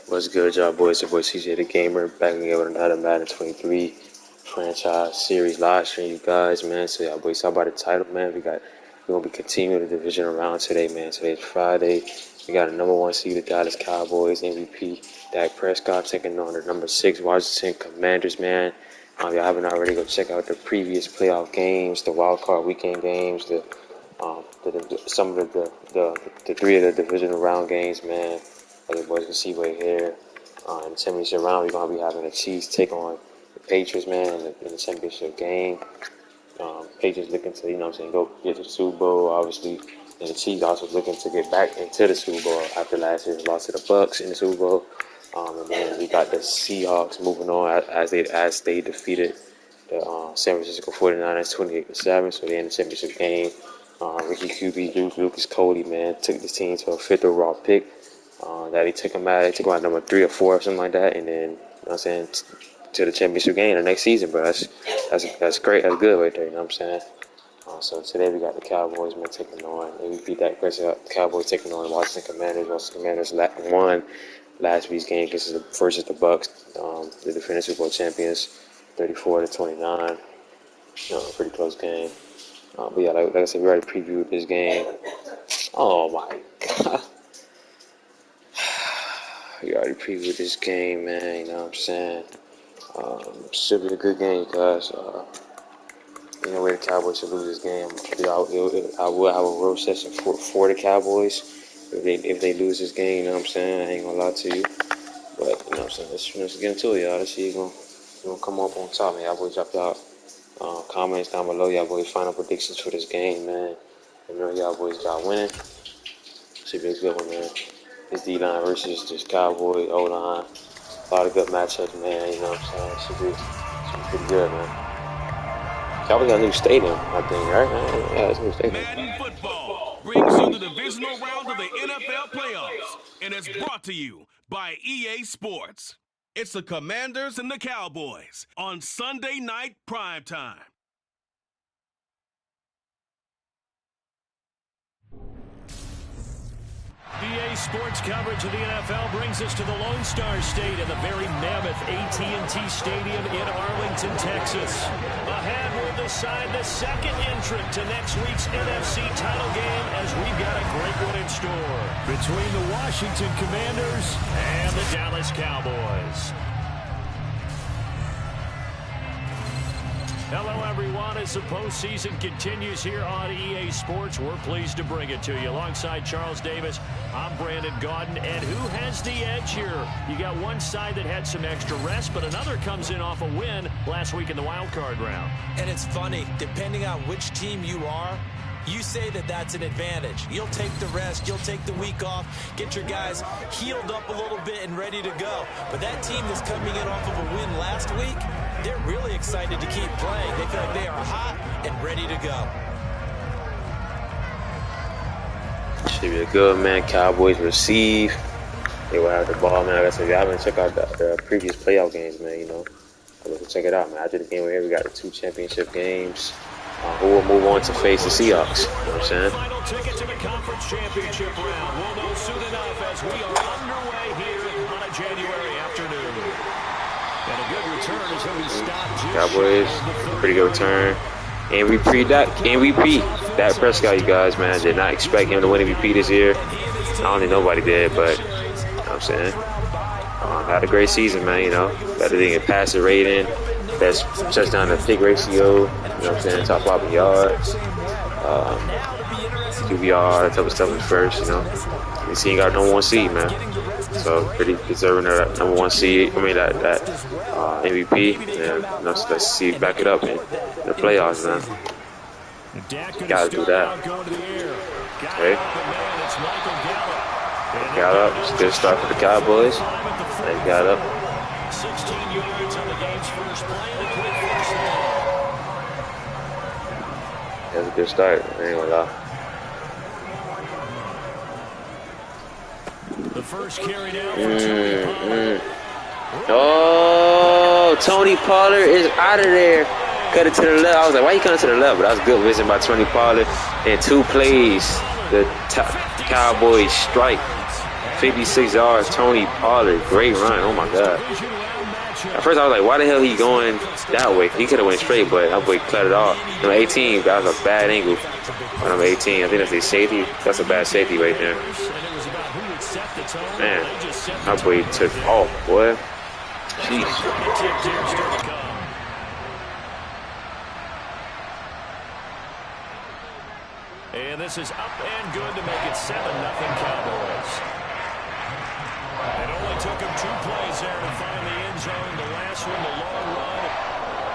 What's good, y'all boys? Your boy CJ the Gamer back again with another Madden 23 franchise series live stream, you guys, man. So y'all boys saw by the title, man. We're gonna be continuing the divisional round today, man. Today's Friday. We got a #1 seed, the Dallas Cowboys MVP Dak Prescott taking on the #6 Washington Commanders, man. Y'all haven't already, go check out the previous playoff games, the wild card weekend games, some of the three of the divisional round games, man. As you boys can see right here, in the championship round, we're going to be having the Chiefs take on the Patriots, man, in the championship game. Patriots looking to, go get to the Super Bowl, obviously. And the Chiefs also looking to get back into the Super Bowl after last year's loss to the Bucks in the Super Bowl. And then we got the Seahawks moving on as they defeated the San Francisco 49ers 28-7, so they're in the championship game. Ricky QB, Lucas Cody, man, took this team to a 5th overall pick. That he took him out number 3 or 4 or something like that, and then to the championship game the next season, bro. That's great, that's good right there. You know what I'm saying? So today we got the Cowboys, man, taking on MVP Dak Prescott. The Cowboys taking on the Washington Commanders. Washington Commanders won last week's game versus the Bucks, the defending Super Bowl champions, 34-29. Pretty close game. But yeah, like I said, we already previewed this game. Oh my God. We already previewed this game, man, you know what I'm saying? Should be a good game, guys. Where the Cowboys should lose this game. I will have a road session for the Cowboys if they lose this game, you know what I'm saying? I ain't gonna lie to you. But, you know what I'm saying? Let's get into it, y'all. Let's see who's gonna come up on top, man. Y'all boys drop y'all comments down below. Y'all boys final predictions for this game, man. Y'all boys got winning. Should be a good one, man. This D-line versus this Cowboy O-line. A lot of good matchups, man. You know what I'm saying? Should be pretty good, man. Cowboys got a new stadium, I think, right? Yeah, it's a new stadium. Madden football brings you the divisional round of the NFL playoffs, and it's brought to you by EA Sports. It's the Commanders and the Cowboys on Sunday night primetime. EA Sports coverage of the NFL brings us to the Lone Star State and the very mammoth AT&T Stadium in Arlington, Texas. Ahead, we'll decide the second entrant to next week's NFC title game as we've got a great one in store between the Washington Commanders and the Dallas Cowboys. Hello, everyone. As the postseason continues here on EA Sports, we're pleased to bring it to you. Alongside Charles Davis, I'm Brandon Gaudin. And who has the edge here? You got one side that had some extra rest, but another comes in off a win last week in the wild card round. And it's funny, depending on which team you are, you say that that's an advantage. You'll take the rest, you'll take the week off, get your guys healed up a little bit and ready to go. But that team that's coming in off of a win last week, they're really excited to keep playing. They feel like they are hot and ready to go. Should be a good, man. Cowboys receive. They will have the ball, man. Like I said, if you haven't checked out the previous playoff games, man, check it out, man. After the game right here, we got the 2 championship games. Who will move on to face the Seahawks? You know what I'm saying? Final ticket to the conference championship round. We'll know soon enough as we are underway here on a January afternoon. And a good return is who he stopped. Cowboys, pretty good return. MVP Dak Prescott, you guys, man. Did not expect him to win MVP this year. I don't think nobody did, but you know what I'm saying? Had a great season, man, Better than a passer rating, best touchdown to pick ratio, you know what I'm saying? Top 5 yards, QBR, that type of stuff in first, This team got #1 seed, man. So pretty deserving of that #1 seed. that MVP. And let's see, back it up in the playoffs, man. Gotta do that. Okay. Gallup, it's a good start for the Cowboys. They got up. 16 yards on the game's first play. A quick first down. That's a good start. I ain't gonna lie. The first carry down for Tony Pollard. Oh, Tony Pollard is out of there. Cut it to the left. I was like, why you cutting to the left? But that was good vision by Tony Pollard. And 2 plays, the Cowboys strike. 56 yards, Tony Pollard. Great run. Oh, my God. At first, I was like, why the hell he going that way? He could have went straight, but that boy cut it off. Number 18, that was a bad angle. Number 18, I think that's a safety. That's a bad safety right there. Man, that boy took off, boy. Jeez. And this is up and good to make it 7-0 Cowboys. It only took him 2 plays there to find the end zone. The last one, the long run,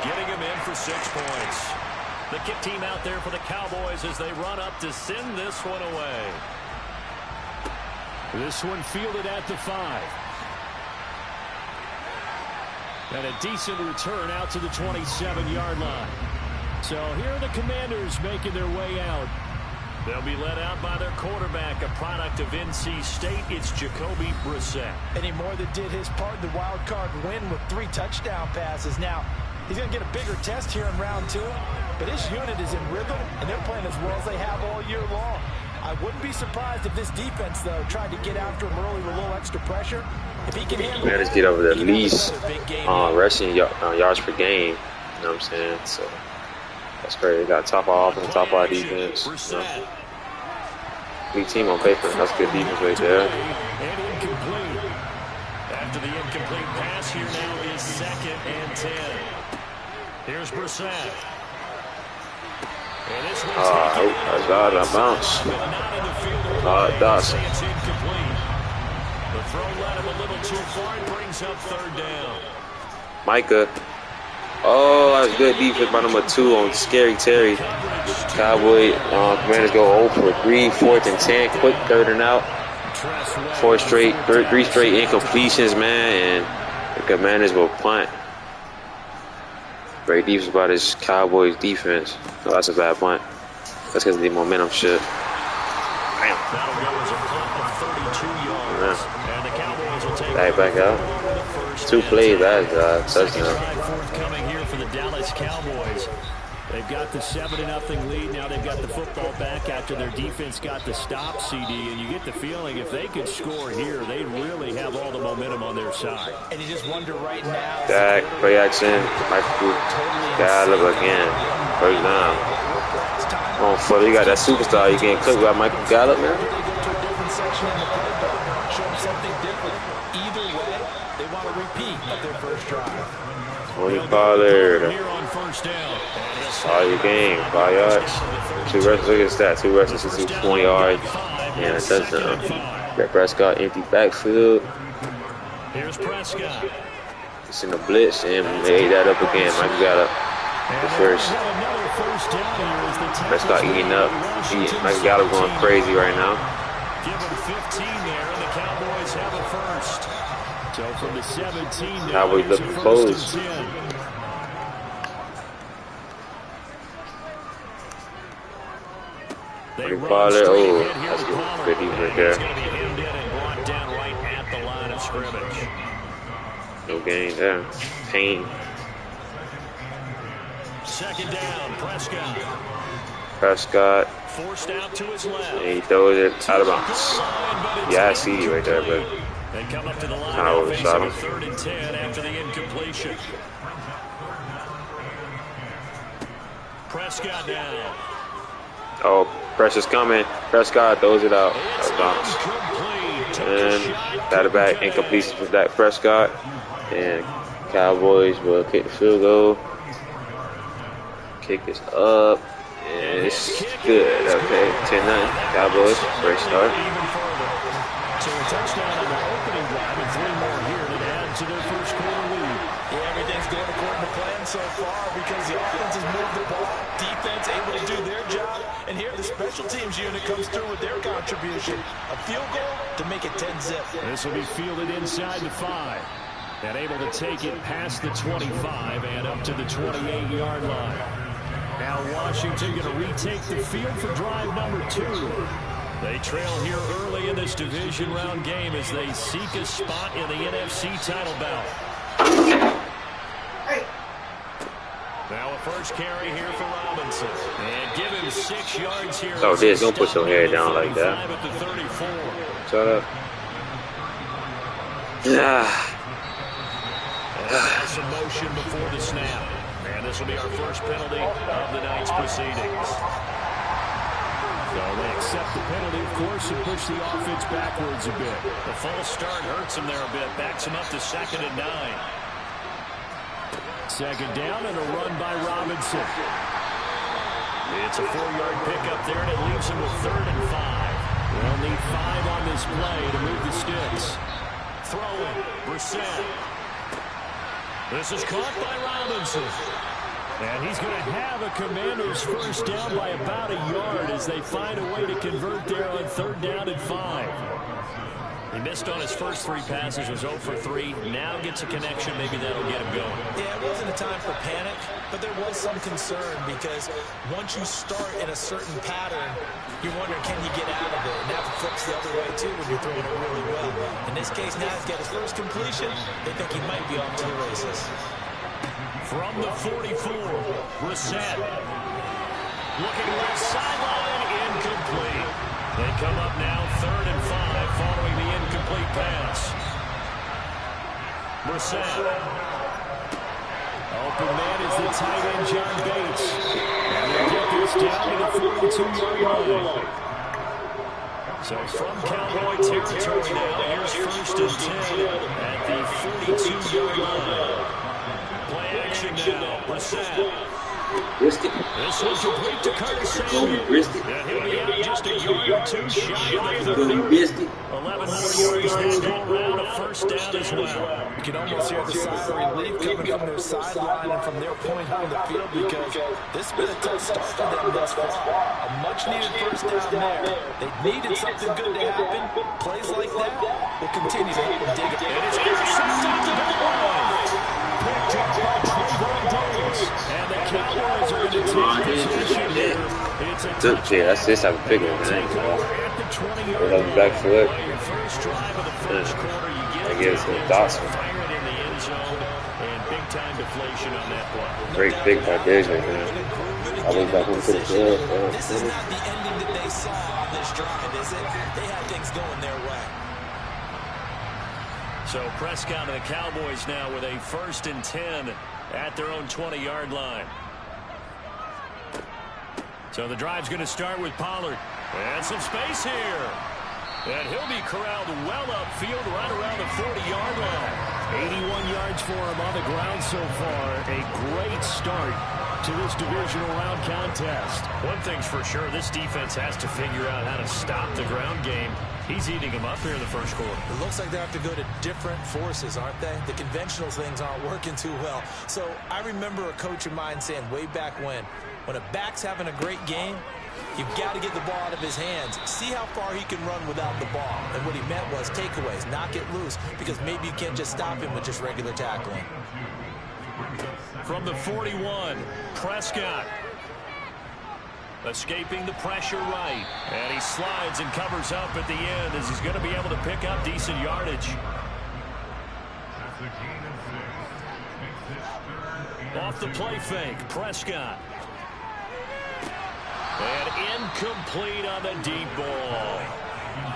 getting him in for 6 points. The kick team out there for the Cowboys as they run up to send this one away. This one fielded at the 5. And a decent return out to the 27-yard line. So here are the Commanders making their way out. They'll be led out by their quarterback, a product of NC State. It's Jacoby Brissett. And he more than did his part in the wild card win with 3 touchdown passes. Now, he's going to get a bigger test here in round 2, but his unit is in rhythm, and they're playing as well as they have all year long. I wouldn't be surprised if this defense, though, tried to get after him early with a little extra pressure. If he can handle Man, let's get over the least rushing yards per game. You know what I'm saying? So that's crazy. Got top of offense, top of defense. You know. Weak team on paper. That's good defense right there. And incomplete. After the incomplete pass, here now is 2nd and 10. Here's Brissett. And this one's that's out of bounds. Dawson. It's incomplete. The throw led him a little too far. It brings up 3rd down. Micah. Oh, that's good defense by number 2 on Scary Terry. Cowboy Commanders go 0 for 3, 4th and 10, quick 3rd and out. 3 straight incompletions, man, and the Commanders will punt. Great defense by this Cowboys defense. Oh, that's a bad punt. That's because of the momentum shit. Damn. That'll go as a punt of 32 yards. And the Cowboys will take back out. 2 plays, that's touchdown. Forthcoming here for the Dallas Cowboys. They've got the 7-0 lead. Now they've got the football back after their defense got the stop, CD. And you get the feeling if they could score here, they really have all the momentum on their side. And you just wonder right now. Dak, play action, Michael Gallup again. 1st down. Oh, fuck, you got that superstar. You getting cooked by Michael Gallup, man? They go to a different section in the playbook, show them something different. Either way, they want a repeat of their first drive. Tony Pollard. Here on 1st down. All your game, 5 yards. 2 rushes, look at that. 2 rushes, 20 yards, and a touchdown. Got Prescott, empty backfield. Here's Prescott. It's in the blitz, and they ate that up again. Mike got up the first. Prescott eating up. Mike got up going crazy right now. Give him 15 there, and the Cowboys have a first. So from the 17 Cowboys looking close. Tony Pollard, oh, that's good defense right there. Going to be hemmed in and brought down right at the line of scrimmage. No gain there. Payne. 2nd down, Prescott. Prescott. Forced out to his left. And he throws it out of bounds. Yeah, I see you right there, but they come up to the line kind of overshot him. 3rd and 10 after the incompletion. Prescott down. Oh, pressure's coming. Prescott throws it out. Bounce. And got it back. Incompletion for Dak Prescott. And Cowboys will kick the field goal. Kick this up. And it's good. Okay, 10-9. Cowboys. Great start. So a touchdown on the opening drive and 3 more here to add to their first quarter lead. Yeah, everything's going according to plan so far because the offense has moved the ball, defense able to do their job, and here the special teams unit comes through with their contribution. A field goal to make it 10-zip. This will be fielded inside the 5 and able to take it past the 25 and up to the 28-yard line. Now Washington going to retake the field for drive number 2. They trail here early in this division round game as they seek a spot in the NFC title bout. Now a first carry here for Robinson. And give him 6 yards here. Oh, this, don't put your hair down like that. At the 34. Shut up. Some motion before the snap. And this will be our first penalty of the night's proceedings. So they accept the penalty, of course, and push the offense backwards a bit. The false start hurts them there a bit. Backs them up to 2nd and 9. Second down and a run by Robinson. It's a 4-yard pickup there, and it leaves them with 3rd and 5. They'll need 5 on this play to move the sticks. Throwing, Brissett. This is caught by Robinson. And he's going to have a Commanders first down by about a yard as they find a way to convert there on 3rd down and 5. He missed on his first 3 passes, was 0 for 3. Now gets a connection. Maybe that'll get him going. Yeah, it wasn't a time for panic, but there was some concern because once you start in a certain pattern, you're wondering, can you get out of it? And that flips the other way, too, when you're throwing it really well. In this case, now he's got his first completion. They think he might be off to the races. From the 44, Brissett. Looking left sideline, incomplete. They come up now 3rd and 5 following the incomplete pass. Brissett. Open man is the tight end, John Bates. And they'll get this down to the 42-yard line. So from Cowboy territory now, here's 1st and 10 at the 42-yard line. Play action now, Brissett. This one complete to Curtis Samuel. And he'll be out just a yard or 2 shy of the 30. 11 more yards this go around, a first down as well. You can almost hear the sigh of relief coming from their sideline and from their point on the field because this has been a tough start for them thus far. A much-needed first down there. They needed something good to happen. Plays like that will continue to help them dig it. And it's intercepted at the goal line. Picked up by Trayvon Diggs. And the Cowboys are going to take possession here. It's a that's this type of pick, man. Back foot. I guess it's Dawson. Great pick by Diggs, man. I went back into the field. This is not the ending that they saw on this drive, is it? They had things going their way. So Prescott and the Cowboys now with a 1st and 10 at their own 20-yard line. So the drive's going to start with Pollard. And some space here. And he'll be corralled well upfield right around the 40-yard line. 81 yards for him on the ground so far. A great start to this divisional round contest. One thing's for sure, this defense has to figure out how to stop the ground game. He's eating them up here in the first quarter. It looks like they have to go to different forces, aren't they? The conventional things aren't working too well. So I remember a coach of mine saying way back when a back's having a great game, you've got to get the ball out of his hands. See how far he can run without the ball. And what he meant was takeaways, knock it loose, because maybe you can't just stop him with just regular tackling. From the 41, Prescott. Escaping the pressure right. And he slides and covers up at the end as he's going to be able to pick up decent yardage. Off the play fake, Prescott. And incomplete on the deep ball.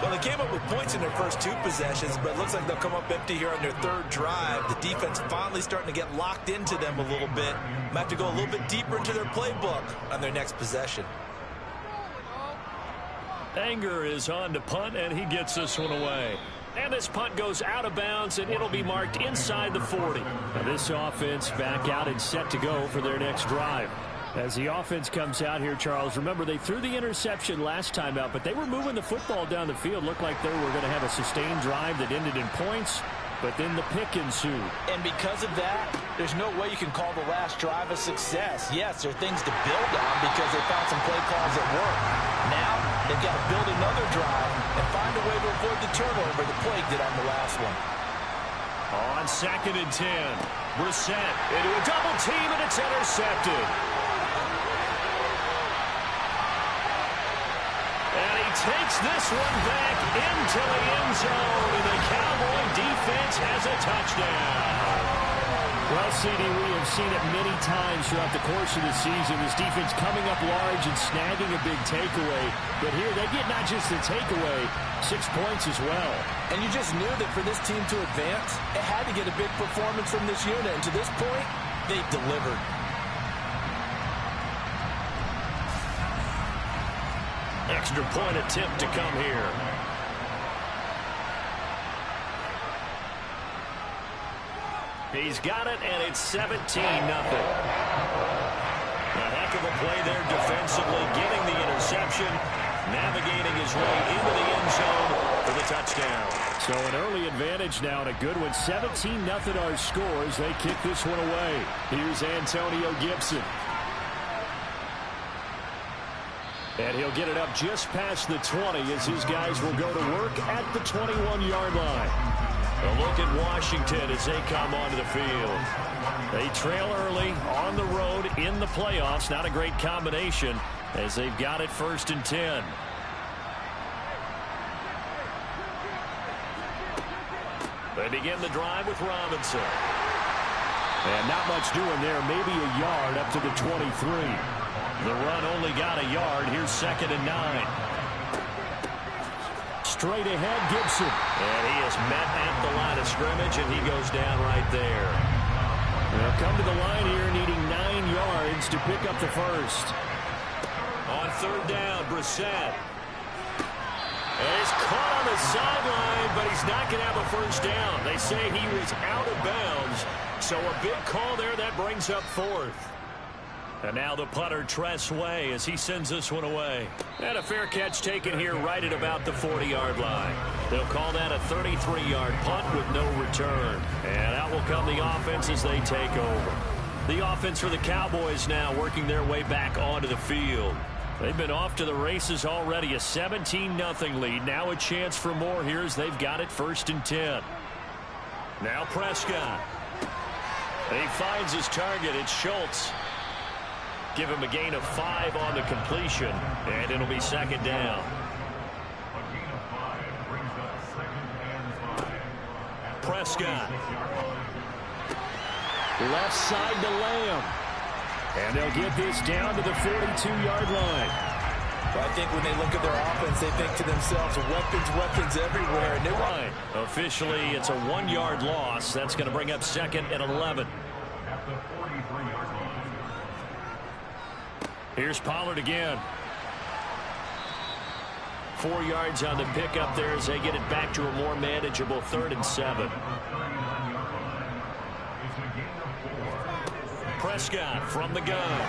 Well, they came up with points in their first 2 possessions, but it looks like they'll come up empty here on their 3rd drive. The defense finally starting to get locked into them a little bit. Might have to go a little bit deeper into their playbook on their next possession. Anger is on to punt, and he gets this one away. And this punt goes out of bounds, and it'll be marked inside the 40. Now this offense back out and set to go for their next drive. As the offense comes out here, Charles, remember they threw the interception last time out, but they were moving the football down the field. Looked like they were going to have a sustained drive that ended in points, but then the pick ensued. And because of that, there's no way you can call the last drive a success. Yes, there are things to build on because they found some play calls that work. Now, they've got to build another drive and find a way to avoid the turnover that plagued it on the last one. On 2nd and 10, Brissett into a double team, and it's intercepted. And he takes this one back into the end zone, and the Cowboy defense has a touchdown. Well, CD, we have seen it many times throughout the course of the season. This defense coming up large and snagging a big takeaway. But here, they get not just the takeaway, 6 points as well. And you just knew that for this team to advance, it had to get a big performance from this unit. And to this point, they've delivered. Extra point attempt to come here. He's got it, and it's 17-0. A heck of a play there defensively, getting the interception, navigating his way into the end zone for the touchdown. So an early advantage now, and a good one. 17-0 our scores. They kick this one away. Here's Antonio Gibson. And he'll get it up just past the 20 as his guys will go to work at the 21-yard line. A look at Washington as they come onto the field. They trail early on the road in the playoffs. Not a great combination as they've got it 1st and 10. They begin the drive with Robinson. And not much doing there. Maybe a yard up to the 23. The run only got a yard. Here's 2nd and 9. Straight ahead, Gibson. And he is met at the line of scrimmage, and he goes down right there. They'll come to the line here needing 9 yards to pick up the first. On 3rd down, Brissett. And he's caught on the sideline, but he's not going to have a first down. They say he was out of bounds, so a big call there. That brings up 4th. And now the punter, Tress Way, as he sends this one away. And a fair catch taken here right at about the 40-yard line. They'll call that a 33-yard punt with no return. And out will come the offense as they take over. The offense for the Cowboys now working their way back onto the field. They've been off to the races already. A 17-0 lead. Now a chance for more here as they've got it 1st and 10. Now Prescott. And he finds his target. It's Schultz. Give him a gain of 5 on the completion, and it'll be 2nd down. Prescott. Left side to Lamb. And they'll get this down to the 42-yard line. Well, I think when they look at their offense, they think to themselves, weapons everywhere. And line. Officially, it's a 1-yard loss. That's going to bring up 2nd and 11. Here's Pollard again. 4 yards on the pickup there as they get it back to a more manageable 3rd and 7. Prescott from the gun.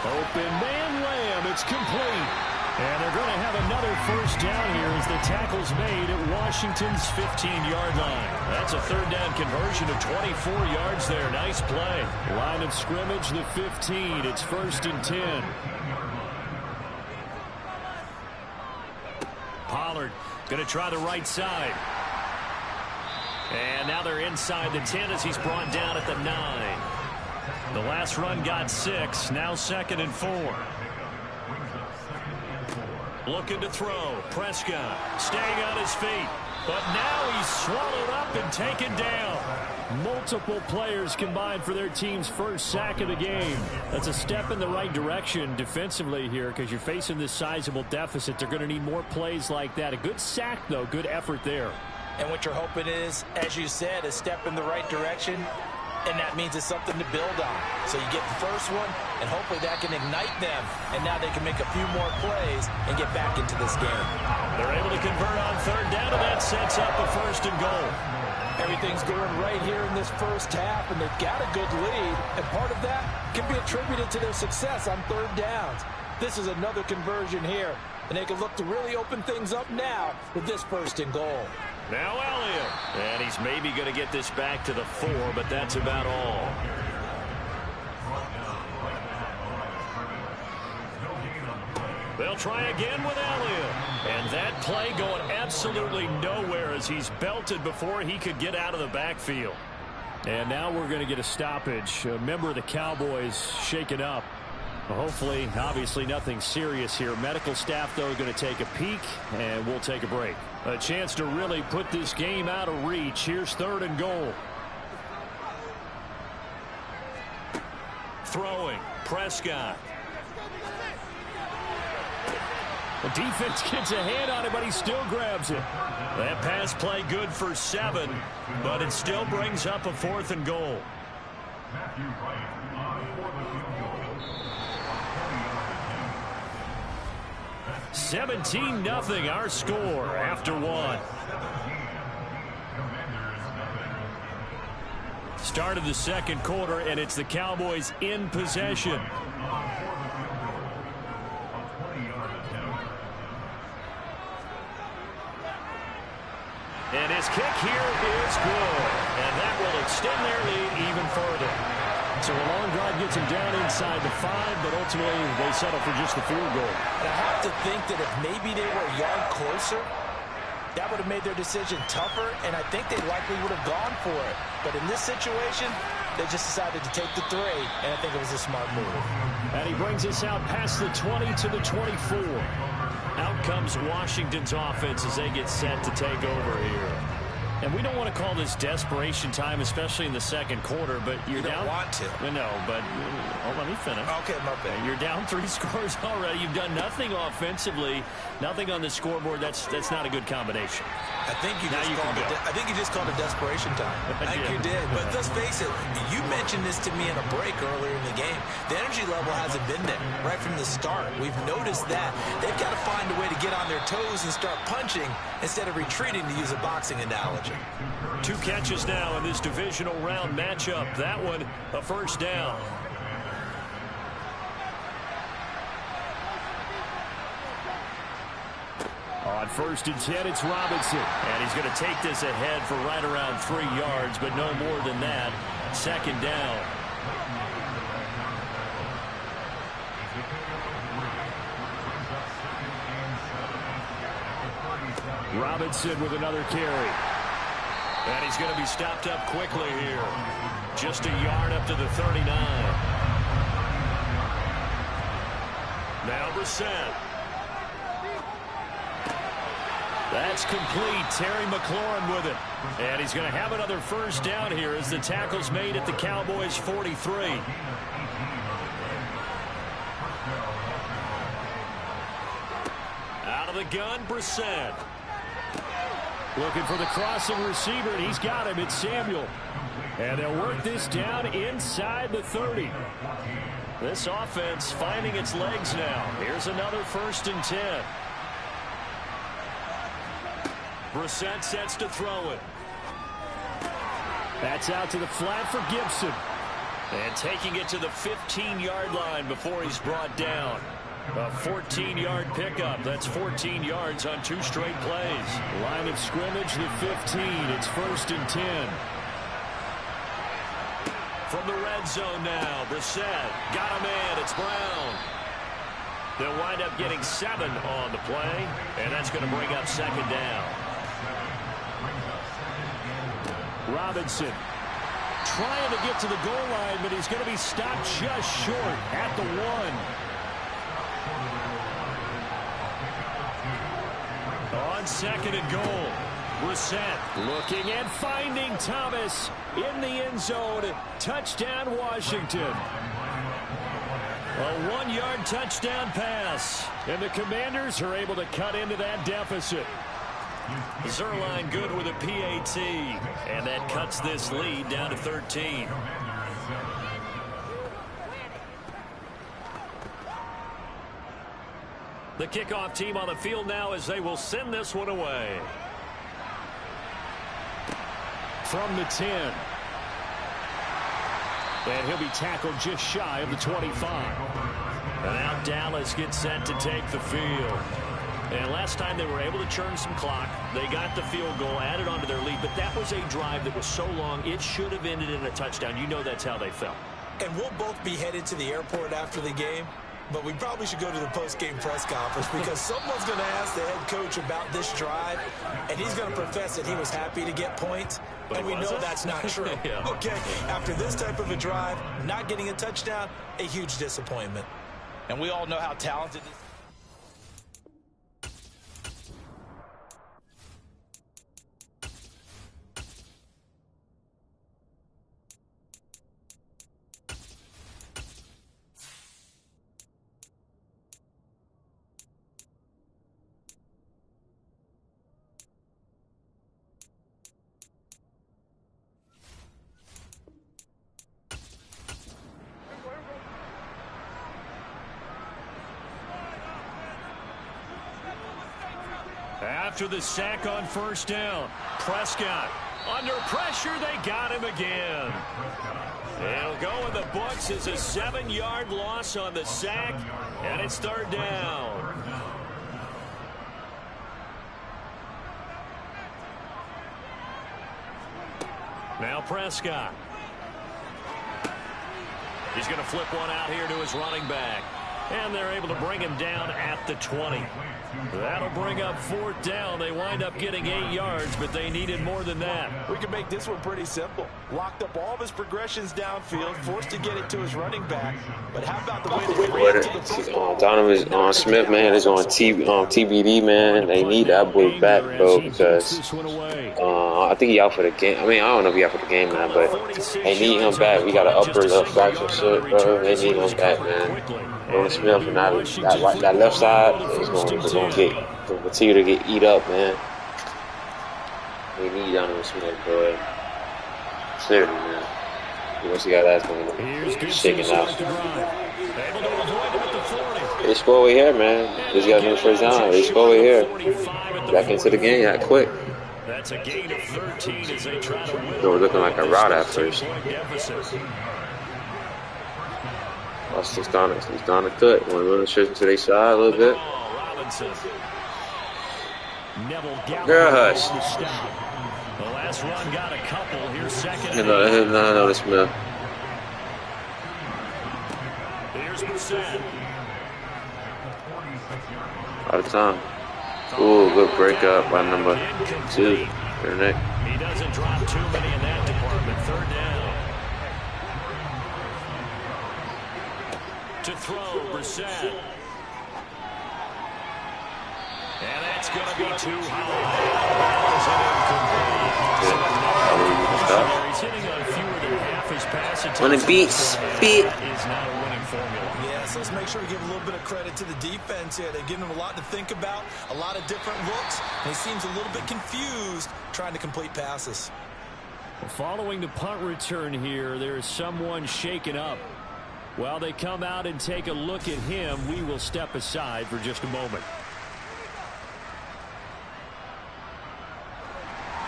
Open man Lamb. It's complete. And they're going to have another first down here as the tackle's made at Washington's 15-yard line. That's a 3rd down conversion of 24 yards there. Nice play. Line of scrimmage, the 15. It's 1st and 10. Pollard going to try the right side. And now they're inside the 10 as he's brought down at the 9. The last run got 6. Now 2nd and 4. Looking to throw. Prescott staying on his feet. But now he's swallowed up and taken down. Multiple players combined for their team's first sack of the game. That's a step in the right direction defensively here because you're facing this sizable deficit. They're going to need more plays like that. A good sack, though. Good effort there. And what you're hoping is, as you said, a step in the right direction. And that means it's something to build on. So you get the first one, and hopefully that can ignite them. And now they can make a few more plays and get back into this game. They're able to convert on 3rd down, and that sets up a 1st and goal. Everything's going right here in this first half, and they've got a good lead. And part of that can be attributed to their success on 3rd downs. This is another conversion here, and they can look to really open things up now with this 1st and goal. Now Elliott. And he's maybe going to get this back to the 4, but that's about all. They'll try again with Elliott. And that play going absolutely nowhere as he's belted before he could get out of the backfield. And now we're going to get a stoppage. A member of the Cowboys shaken up. Hopefully, obviously nothing serious here. Medical staff, though, going to take a peek, and we'll take a break. A chance to really put this game out of reach. Here's 3rd and goal. throwing. Prescott. The defense gets a hand on it, but he still grabs it. That pass play good for 7, but it still brings up a 4th and goal. 17-0 our score after 1. Start of the second quarter, and it's the Cowboys in possession. And his kick here is good. And that will extend their lead even further. So a long drive gets him down inside the 5, but ultimately they settle for just the field goal. And I have to think that if maybe they were a yard closer, that would have made their decision tougher, and I think they likely would have gone for it. But in this situation, they just decided to take the 3, and I think it was a smart move. And he brings us out past the 20 to the 24. Out comes Washington's offense as they get set to take over here. And we don't want to call this desperation time, especially in the second quarter, but you're down. You don't want to. No, but let me finish. Okay, my bad. You're down 3 scores already. You've done nothing offensively, nothing on the scoreboard. That's not a good combination. I think you just called it desperation time. I think you did. But let's face it, you mentioned this to me in a break earlier in the game. The energy level hasn't been there right from the start. We've noticed that. They've got to find a way to get on their toes and start punching instead of retreating, to use a boxing analogy. 2 catches now in this divisional round matchup. That one, a first down. On 1st and 10, it's Robinson. And he's going to take this ahead for right around 3 yards, but no more than that. 2nd down. Robinson with another carry. And he's going to be stopped up quickly here. Just a yard up to the 39. Now Brissett. That's complete. Terry McLaurin with it. And he's going to have another first down here as the tackle's made at the Cowboys' 43. Out of the gun, Brissett. Looking for the crossing receiver, and he's got him. It's Samuel. And they'll work this down inside the 30. This offense finding its legs now. Here's another 1st and 10. Brissett sets to throw it. That's out to the flat for Gibson. And taking it to the 15-yard line before he's brought down. A 14-yard pickup. That's 14 yards on 2 straight plays. Line of scrimmage, the 15. It's 1st and 10. From the red zone now, Brissett got a man. It's Brown. They'll wind up getting 7 on the play, and that's going to bring up 2nd down. Robinson trying to get to the goal line, but he's going to be stopped just short at the 1. On 2nd and goal, Brissett looking and finding Thomas in the end zone. Touchdown, Washington. A 1-yard touchdown pass, and the Commanders are able to cut into that deficit. Zerline good with a PAT, and that cuts this lead down to 13. The kickoff team on the field now as they will send this one away. From the 10. And he'll be tackled just shy of the 25. And now Dallas gets set to take the field. And last time they were able to churn some clock. They got the field goal, added onto their lead. But that was a drive that was so long, it should have ended in a touchdown. You know that's how they felt. And we'll both be headed to the airport after the game. But we probably should go to the post-game press conference because someone's going to ask the head coach about this drive, and he's going to profess that he was happy to get points, and we know that's not true. Yeah. Okay, after this type of a drive, not getting a touchdown, a huge disappointment. And we all know how talented this after the sack on first down. Prescott under pressure. They got him again. It'll go in the books as a 7-yard loss on the sack, and it's third down. Now Prescott. He's going to flip one out here to his running back. And they're able to bring him down at the 20. That'll bring up fourth down. They wind up getting 8 yards, but they needed more than that. We can make this one pretty simple. Locked up all of his progressions downfield, forced to get it to his running back. But how about the way they ran to the football? Donovan Smith, man, is on TBD, man. They need that boy back, bro, because I think he out for the game. I mean, I don't know if he out for the game now, but they need him back. We got an upper left back and shit, bro. They need him back, man. And Smith, and that left side is going to continue to get eat up, man. We need Donovan Smith, bro. Seriously, man. Once he got that, going to shaking out. They score over here, man. Just got no first down. They score over here. Back into the game that quick. That's a gain of 13 as they try to win. They were looking like a route at first. He's down to cut. Want to run the shirt to their side a little bit. Girl, hush. The last run got a couple. Here's second. No, this man. Here's Brissett. Out of time. Ooh, good breakup by number 2. He doesn't drop too many in that department. Third down. To throw, Brissett. And that's going to be too high. He's hitting on fewer than half his passes. When it beats, beat. Is not a winning formula. Yeah, so let's make sure we give a little bit of credit to the defense here. They're giving him a lot to think about, a lot of different looks, and he seems a little bit confused trying to complete passes. Following the punt return here, there's someone shaken up. While they come out and take a look at him, we will step aside for just a moment.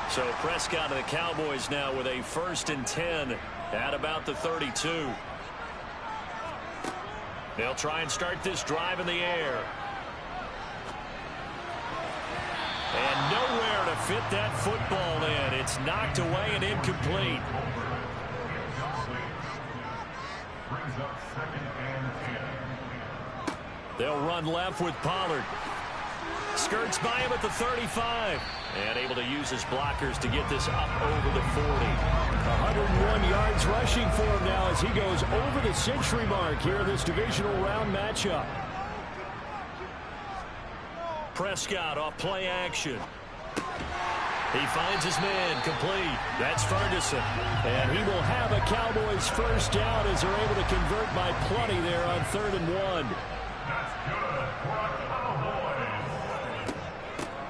So Prescott and the Cowboys now with a 1st and 10 at about the 32. They'll try and start this drive in the air. And nowhere to fit that football in. It's knocked away and incomplete. They'll run left with Pollard. Skirts by him at the 35. And able to use his blockers to get this up over the 40. 101 yards rushing for him now as he goes over the century mark here in this divisional round matchup. Prescott off play action. He finds his man complete. That's Ferguson. And he will have a Cowboys first down as they're able to convert by plenty there on 3rd and 1.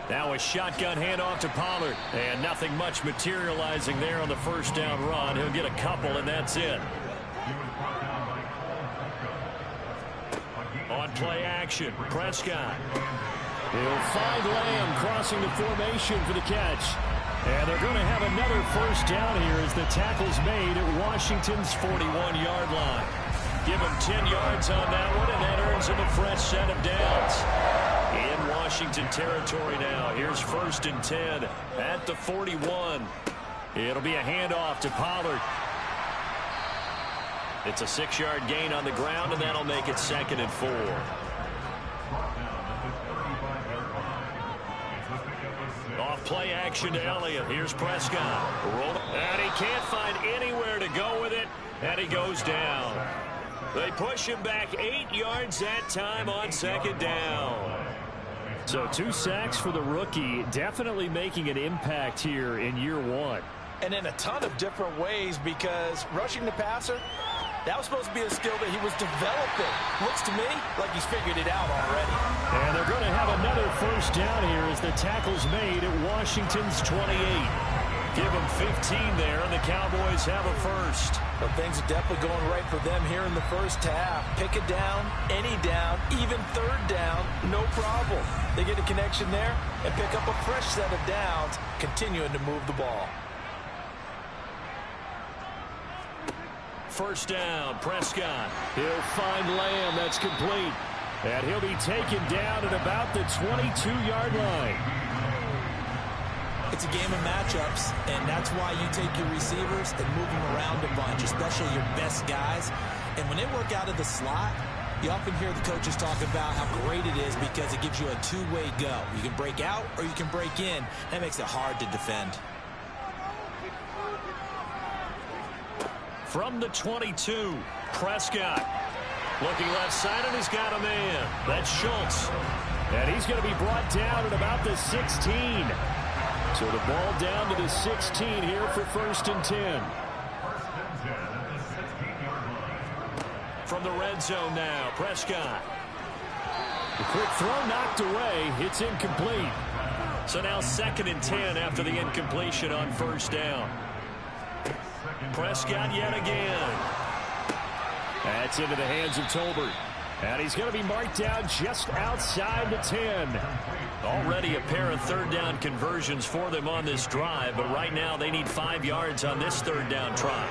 Now a shotgun handoff to Pollard. And nothing much materializing there on the first down run. He'll get a couple, and that's it. On play action, Prescott. He'll find Lamb crossing the formation for the catch. And they're going to have another first down here as the tackle's made at Washington's 41-yard line. Give him 10 yards on that one, and that earns him a fresh set of downs. In Washington territory now. Here's 1st and 10 at the 41. It'll be a handoff to Pollard. It's a 6-yard gain on the ground, and that'll make it 2nd and 4. Off play action to Elliott. Here's Prescott. And he can't find anywhere to go with it, and he goes down. They push him back 8 yards that time on 2nd down. So 2 sacks for the rookie, definitely making an impact here in year 1. And in a ton of different ways, because rushing the passer, that was supposed to be a skill that he was developing. Looks to me like he's figured it out already. And they're going to have another first down here as the tackle's made at Washington's 28. Give them 15 there, and the Cowboys have a first. But things are definitely going right for them here in the first half. Pick it down, any down, even 3rd down, no problem. They get a connection there and pick up a fresh set of downs, continuing to move the ball. First down, Prescott. He'll find Lamb. That's complete. And he'll be taken down at about the 22-yard line. It's a game of matchups, and that's why you take your receivers and move them around a bunch, especially your best guys. And when they work out of the slot, you often hear the coaches talk about how great it is because it gives you a two-way go. You can break out or you can break in. That makes it hard to defend. From the 22, Prescott. Looking left side, and he's got a man. That's Schultz. And he's going to be brought down at about the 16. So the ball down to the 16 here for 1st and 10. From the red zone now, Prescott. The quick throw knocked away. It's incomplete. So now 2nd and 10 after the incompletion on 1st down. Prescott yet again. That's into the hands of Tolbert. And he's going to be marked down just outside the 10. Already a pair of 3rd down conversions for them on this drive, but right now they need 5 yards on this 3rd down try.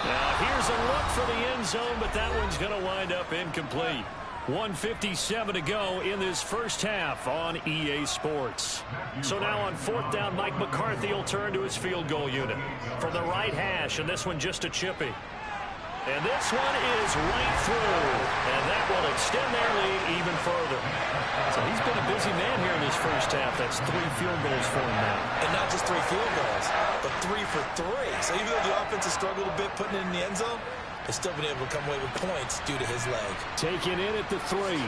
Now here's a look for the end zone, but that one's going to wind up incomplete. 1:57 to go in this first half on EA Sports. So now on 4th down, Mike McCarthy will turn to his field goal unit. From the right hash, and this one just a chippy. And this one is right through. And that will extend their lead even further. So he's been a busy man here in this first half. That's 3 field goals for him now. And not just 3 field goals, but 3 for 3. So even though the offense has struggled a bit putting it in the end zone, they've still been able to come away with points due to his leg. Taken in at the 3.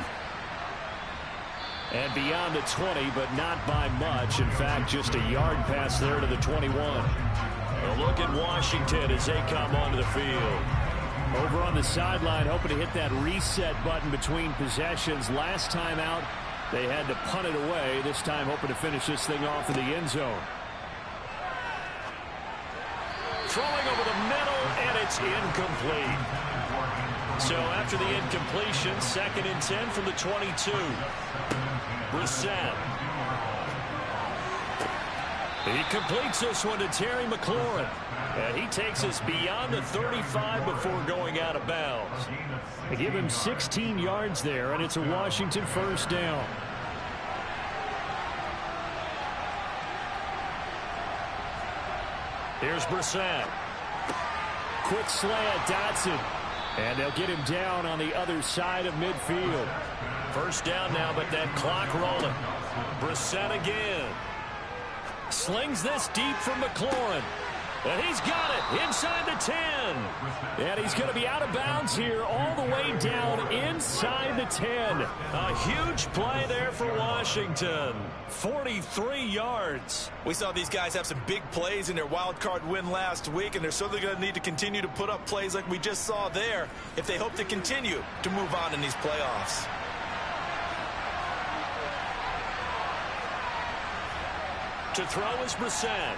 And beyond the 20, but not by much. In fact, just a yard pass there to the 21. A look at Washington as they come onto the field. Over on the sideline, hoping to hit that reset button between possessions. Last time out, they had to punt it away. This time, hoping to finish this thing off in the end zone. Throwing over the middle, and it's incomplete. So after the incompletion, 2nd and 10 from the 22. Brissett. He completes this one to Terry McLaurin. And he takes us beyond the 35 before going out of bounds. They give him 16 yards there, and it's a Washington 1st down. Here's Brissett. Quick slant, Dotson. And they'll get him down on the other side of midfield. 1st down now, but that clock rolling. Brissett again. Slings this deep from McLaurin. And he's got it inside the 10. And he's going to be out of bounds here all the way down inside the 10. A huge play there for Washington. 43 yards. We saw these guys have some big plays in their wild card win last week, and they're certainly going to need to continue to put up plays like we just saw there if they hope to continue to move on in these playoffs. To throw is Brissett.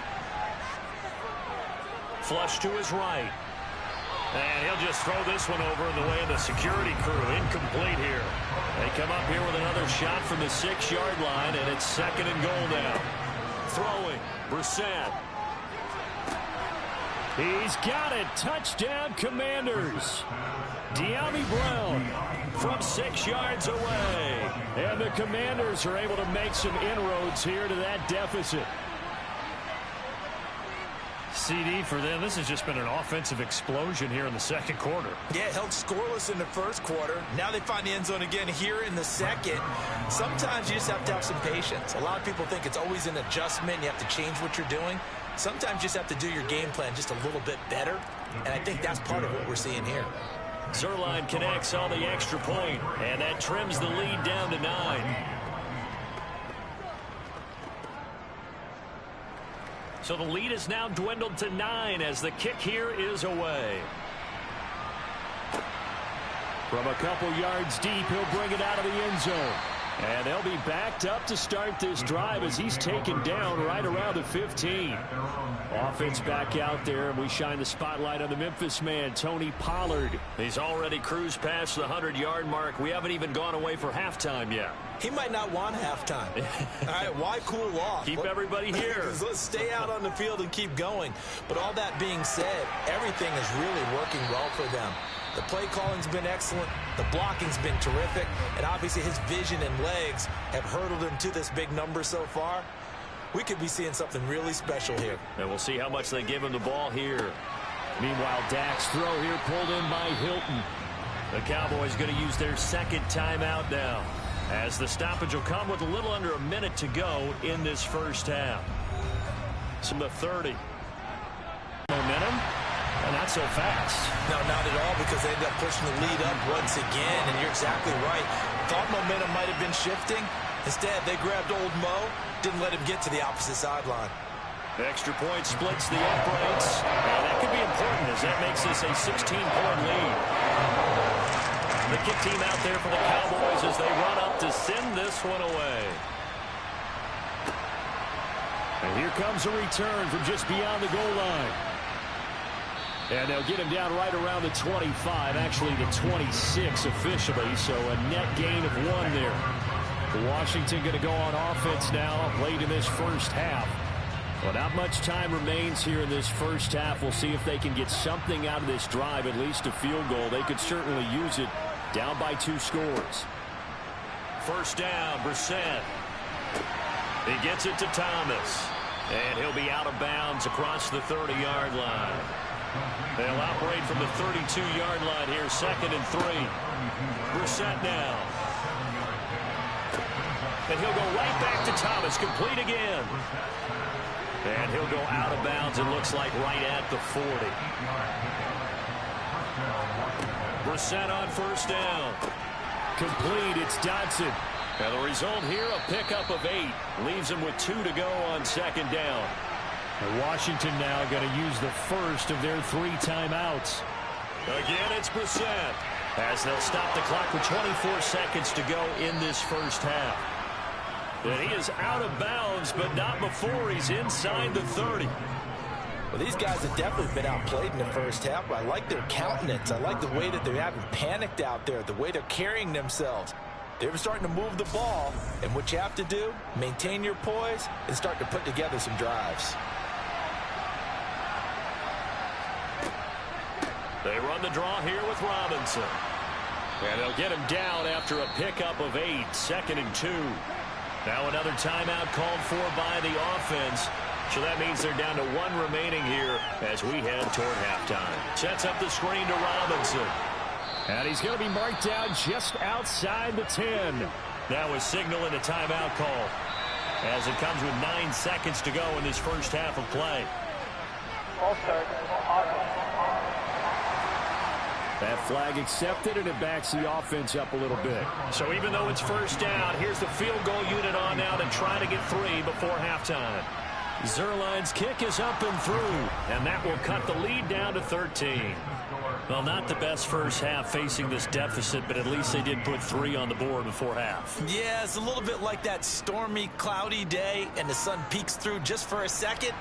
Flush to his right. And he'll just throw this one over in the way of the security crew. Incomplete here. They come up here with another shot from the 6-yard line, and it's 2nd and goal now. Throwing, Brissett. He's got it. Touchdown, Commanders. De'Ami Brown from 6 yards away. And the Commanders are able to make some inroads here to that deficit. CD for them, this has just been an offensive explosion here in the 2nd quarter. Yeah, held scoreless in the 1st quarter. Now they find the end zone again here in the 2nd. Sometimes you just have to have some patience. A lot of people think it's always an adjustment. You have to change what you're doing. Sometimes you just have to do your game plan just a little bit better. And I think that's part of what we're seeing here. Zerline connects on the extra point, and that trims the lead down to 9. So the lead is now dwindled to 9 as the kick here is away. From a couple yards deep, he'll bring it out of the end zone. And they'll be backed up to start this drive as he's taken down right around the 15. Offense back out there, and we shine the spotlight on the Memphis man, Tony Pollard. He's already cruised past the 100-yard mark. We haven't even gone away for halftime yet. He might not want halftime. All right, why cool off? Keep everybody here. Let's stay out on the field and keep going. But all that being said, everything is really working well for them. The play calling's been excellent. The blocking's been terrific. And obviously his vision and legs have hurdled him to this big number so far. We could be seeing something really special here. And we'll see how much they give him the ball here. Meanwhile, Dak's throw here pulled in by Hilton. The Cowboys going to use their second timeout now, as the stoppage will come with a little under a minute to go in this first half. So the 30. Momentum. Not so fast. No, not at all, because they ended up pushing the lead up once again, and you're exactly right. Thought momentum might have been shifting. Instead, they grabbed old Mo, didn't let him get to the opposite sideline. Extra point splits the uprights, and that could be important as that makes this a 16-point lead. The kick team out there for the Cowboys as they run up to send this one away. And here comes a return from just beyond the goal line. And they'll get him down right around the 25, actually the 26 officially, so a net gain of 1 there. Washington going to go on offense now late in this first half. Well, not much time remains here in this first half. We'll see if they can get something out of this drive, at least a field goal. They could certainly use it, down by 2 scores. First down, Brissett. He gets it to Thomas, and he'll be out of bounds across the 30-yard line. They'll operate from the 32-yard line here, 2nd and 3. Brissett now. And he'll go right back to Thomas, complete again. And he'll go out of bounds, it looks like, right at the 40. Brissett on first down. Complete, it's Dodson. And the result here, a pickup of 8. Leaves him with 2 to go on 2nd down. Washington now going to use the first of their 3 timeouts. Again, it's Brissett, as they'll stop the clock with 24 seconds to go in this first half. And he is out of bounds, but not before he's inside the 30. Well, these guys have definitely been outplayed in the first half. I like their countenance. I like the way that they haven't panicked out there, the way they're carrying themselves. They're starting to move the ball, and what you have to do, maintain your poise and start to put together some drives. They run the draw here with Robinson. And they'll get him down after a pickup of 8, 2nd and 2. Now another timeout called for by the offense. So that means they're down to 1 remaining here as we head toward halftime. Sets up the screen to Robinson. And he's going to be marked down just outside the 10. That was signaling a timeout call, as it comes with 9 seconds to go in this first half of play. That flag accepted, and it backs the offense up a little bit. So even though it's first down, here's the field goal unit on now to try to get 3 before halftime. Zerline's kick is up and through, and that will cut the lead down to 13. Well, not the best first half facing this deficit, but at least they did put 3 on the board before half. Yeah, it's a little bit like that stormy, cloudy day, and the sun peeks through just for a second.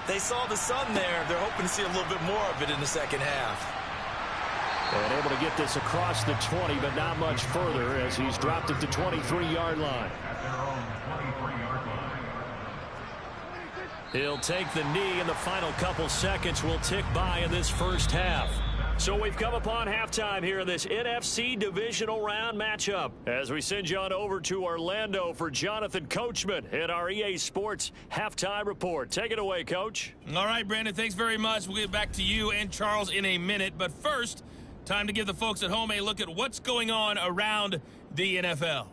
They saw the sun there. They're hoping to see a little bit more of it in the second half. And able to get this across the 20, but not much further as he's dropped it to 23-yard line. He'll take the knee, and the final couple seconds will tick by in this first half. So we've come upon halftime here in this NFC Divisional Round matchup, as we send you on over to Orlando for Jonathan Coachman at our EA Sports Halftime Report. Take it away, Coach. All right, Brandon, thanks very much. We'll get back to you and Charles in a minute. But first, time to give the folks at home a look at what's going on around the NFL.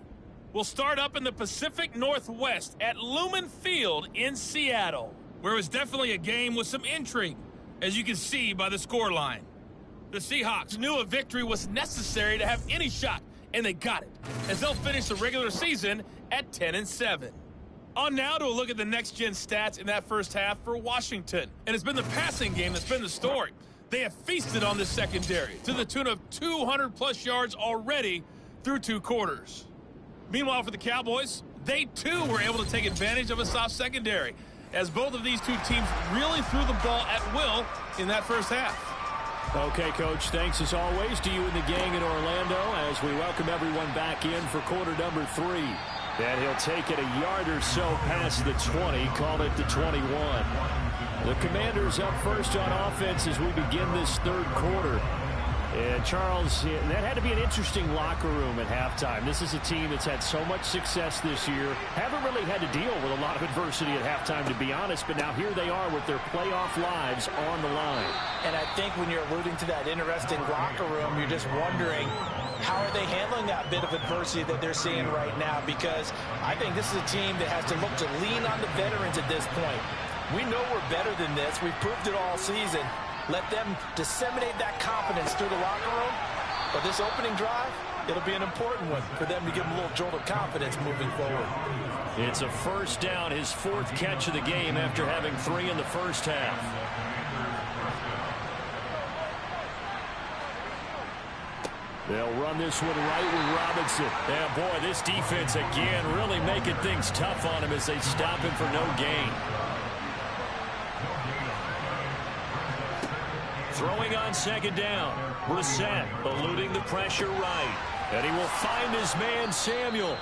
We'll start up in the Pacific Northwest at Lumen Field in Seattle, where it was definitely a game with some intrigue, as you can see by the scoreline. The Seahawks knew a victory was necessary to have any shot, and they got it, as they'll finish the regular season at 10-7. On now to a look at the next-gen stats in that first half for Washington. And it's been the passing game that's been the story. They have feasted on the secondary to the tune of 200-plus yards already through 2 quarters. Meanwhile, for the Cowboys, they too were able to take advantage of a soft secondary, as both of these two teams really threw the ball at will in that first half. Okay, Coach, thanks as always to you and the gang in Orlando as we welcome everyone back in for quarter number 3. And he'll take it a yard or so past the 20, call it the 21. The Commanders up first on offense as we begin this third quarter. And Charles, that had to be an interesting locker room at halftime. This is a team that's had so much success this year. Haven't really had to deal with a lot of adversity at halftime, to be honest. But now here they are with their playoff lives on the line. And I think when you're alluding to that interesting locker room, you're just wondering, how are they handling that bit of adversity that they're seeing right now? Because I think this is a team that has to look to lean on the veterans at this point. We know we're better than this. We've proved it all season. Let them disseminate that confidence through the locker room. But this opening drive, it'll be an important one for them to give them a little jolt of confidence moving forward. It's a first down, his 4th catch of the game after having 3 in the first half. They'll run this one right with Robinson. Yeah, boy, this defense again really making things tough on him as they stop him for no gain. Throwing on second down. Brissett eluding the pressure right. And he will find his man Samuel.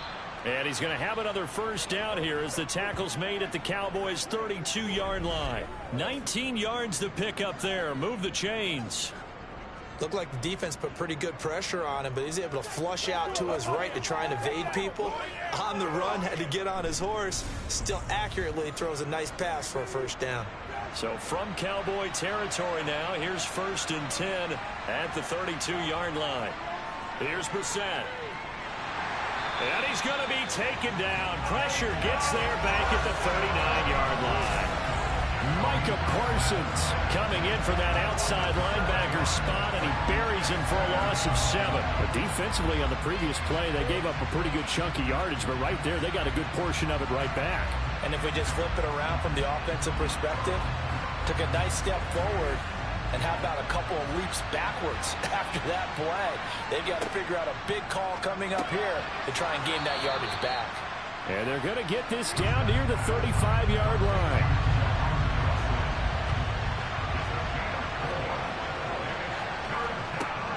And he's going to have another first down here as the tackle's made at the Cowboys' 32-yard line. 19 yards to pick up there. Move the chains. Looked like the defense put pretty good pressure on him, but he's able to flush out to his right to try and evade people. On the run, had to get on his horse. Still accurately throws a nice pass for a first down. So from Cowboy territory now, here's 1st and 10 at the 32-yard line. Here's Brissett. And he's going to be taken down. Pressure gets there back at the 39-yard line. Micah Parsons coming in for that outside linebacker spot, and he buries him for a loss of 7. But defensively on the previous play, they gave up a pretty good chunk of yardage, but right there, they got a good portion of it right back. And if we just flip it around from the offensive perspective, took a nice step forward, and how about a couple of leaps backwards after that play? They've got to figure out a big call coming up here to try and gain that yardage back. And they're going to get this down near the 35-yard line.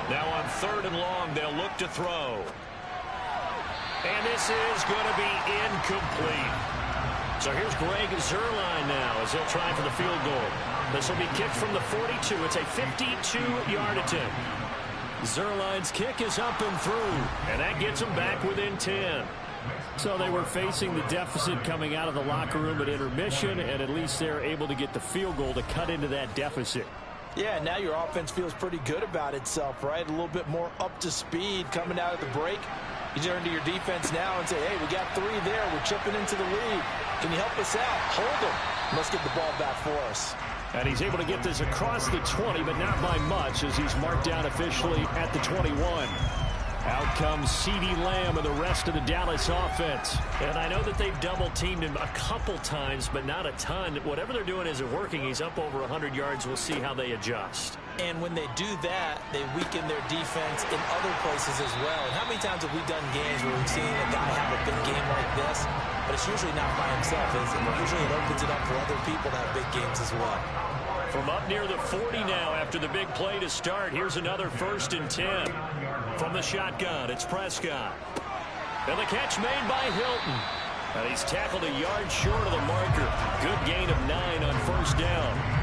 Now on 3rd and long, they'll look to throw. And this is going to be incomplete. So here's Greg Zuerlein now as he'll try for the field goal. This will be kicked from the 42. It's a 52-yard attempt. Zuerlein's kick is up and through, and that gets them back within 10. So they were facing the deficit coming out of the locker room at intermission, and at least they're able to get the field goal to cut into that deficit. Yeah, now your offense feels pretty good about itself, right? A little bit more up to speed coming out of the break. You turn to your defense now and say, hey, we got 3 there. We're chipping into the lead. Can you help us out? Hold them. Let's get the ball back for us. And he's able to get this across the 20, but not by much as he's marked down officially at the 21. Out comes CeeDee Lamb and the rest of the Dallas offense. And I know that they've double-teamed him a couple times, but not a ton. Whatever they're doing isn't working. He's up over 100 yards. We'll see how they adjust. And when they do that, they weaken their defense in other places as well. And how many times have we done games where we've seen a guy have a big game like this, but it's usually not by himself, is it? Usually it opens it up for other people to have big games as well. From up near the 40 now after the big play to start, here's another 1st and 10. From the shotgun, it's Prescott. And the catch made by Hilton. And he's tackled a yard short of the marker. Good gain of 9 on 1st down.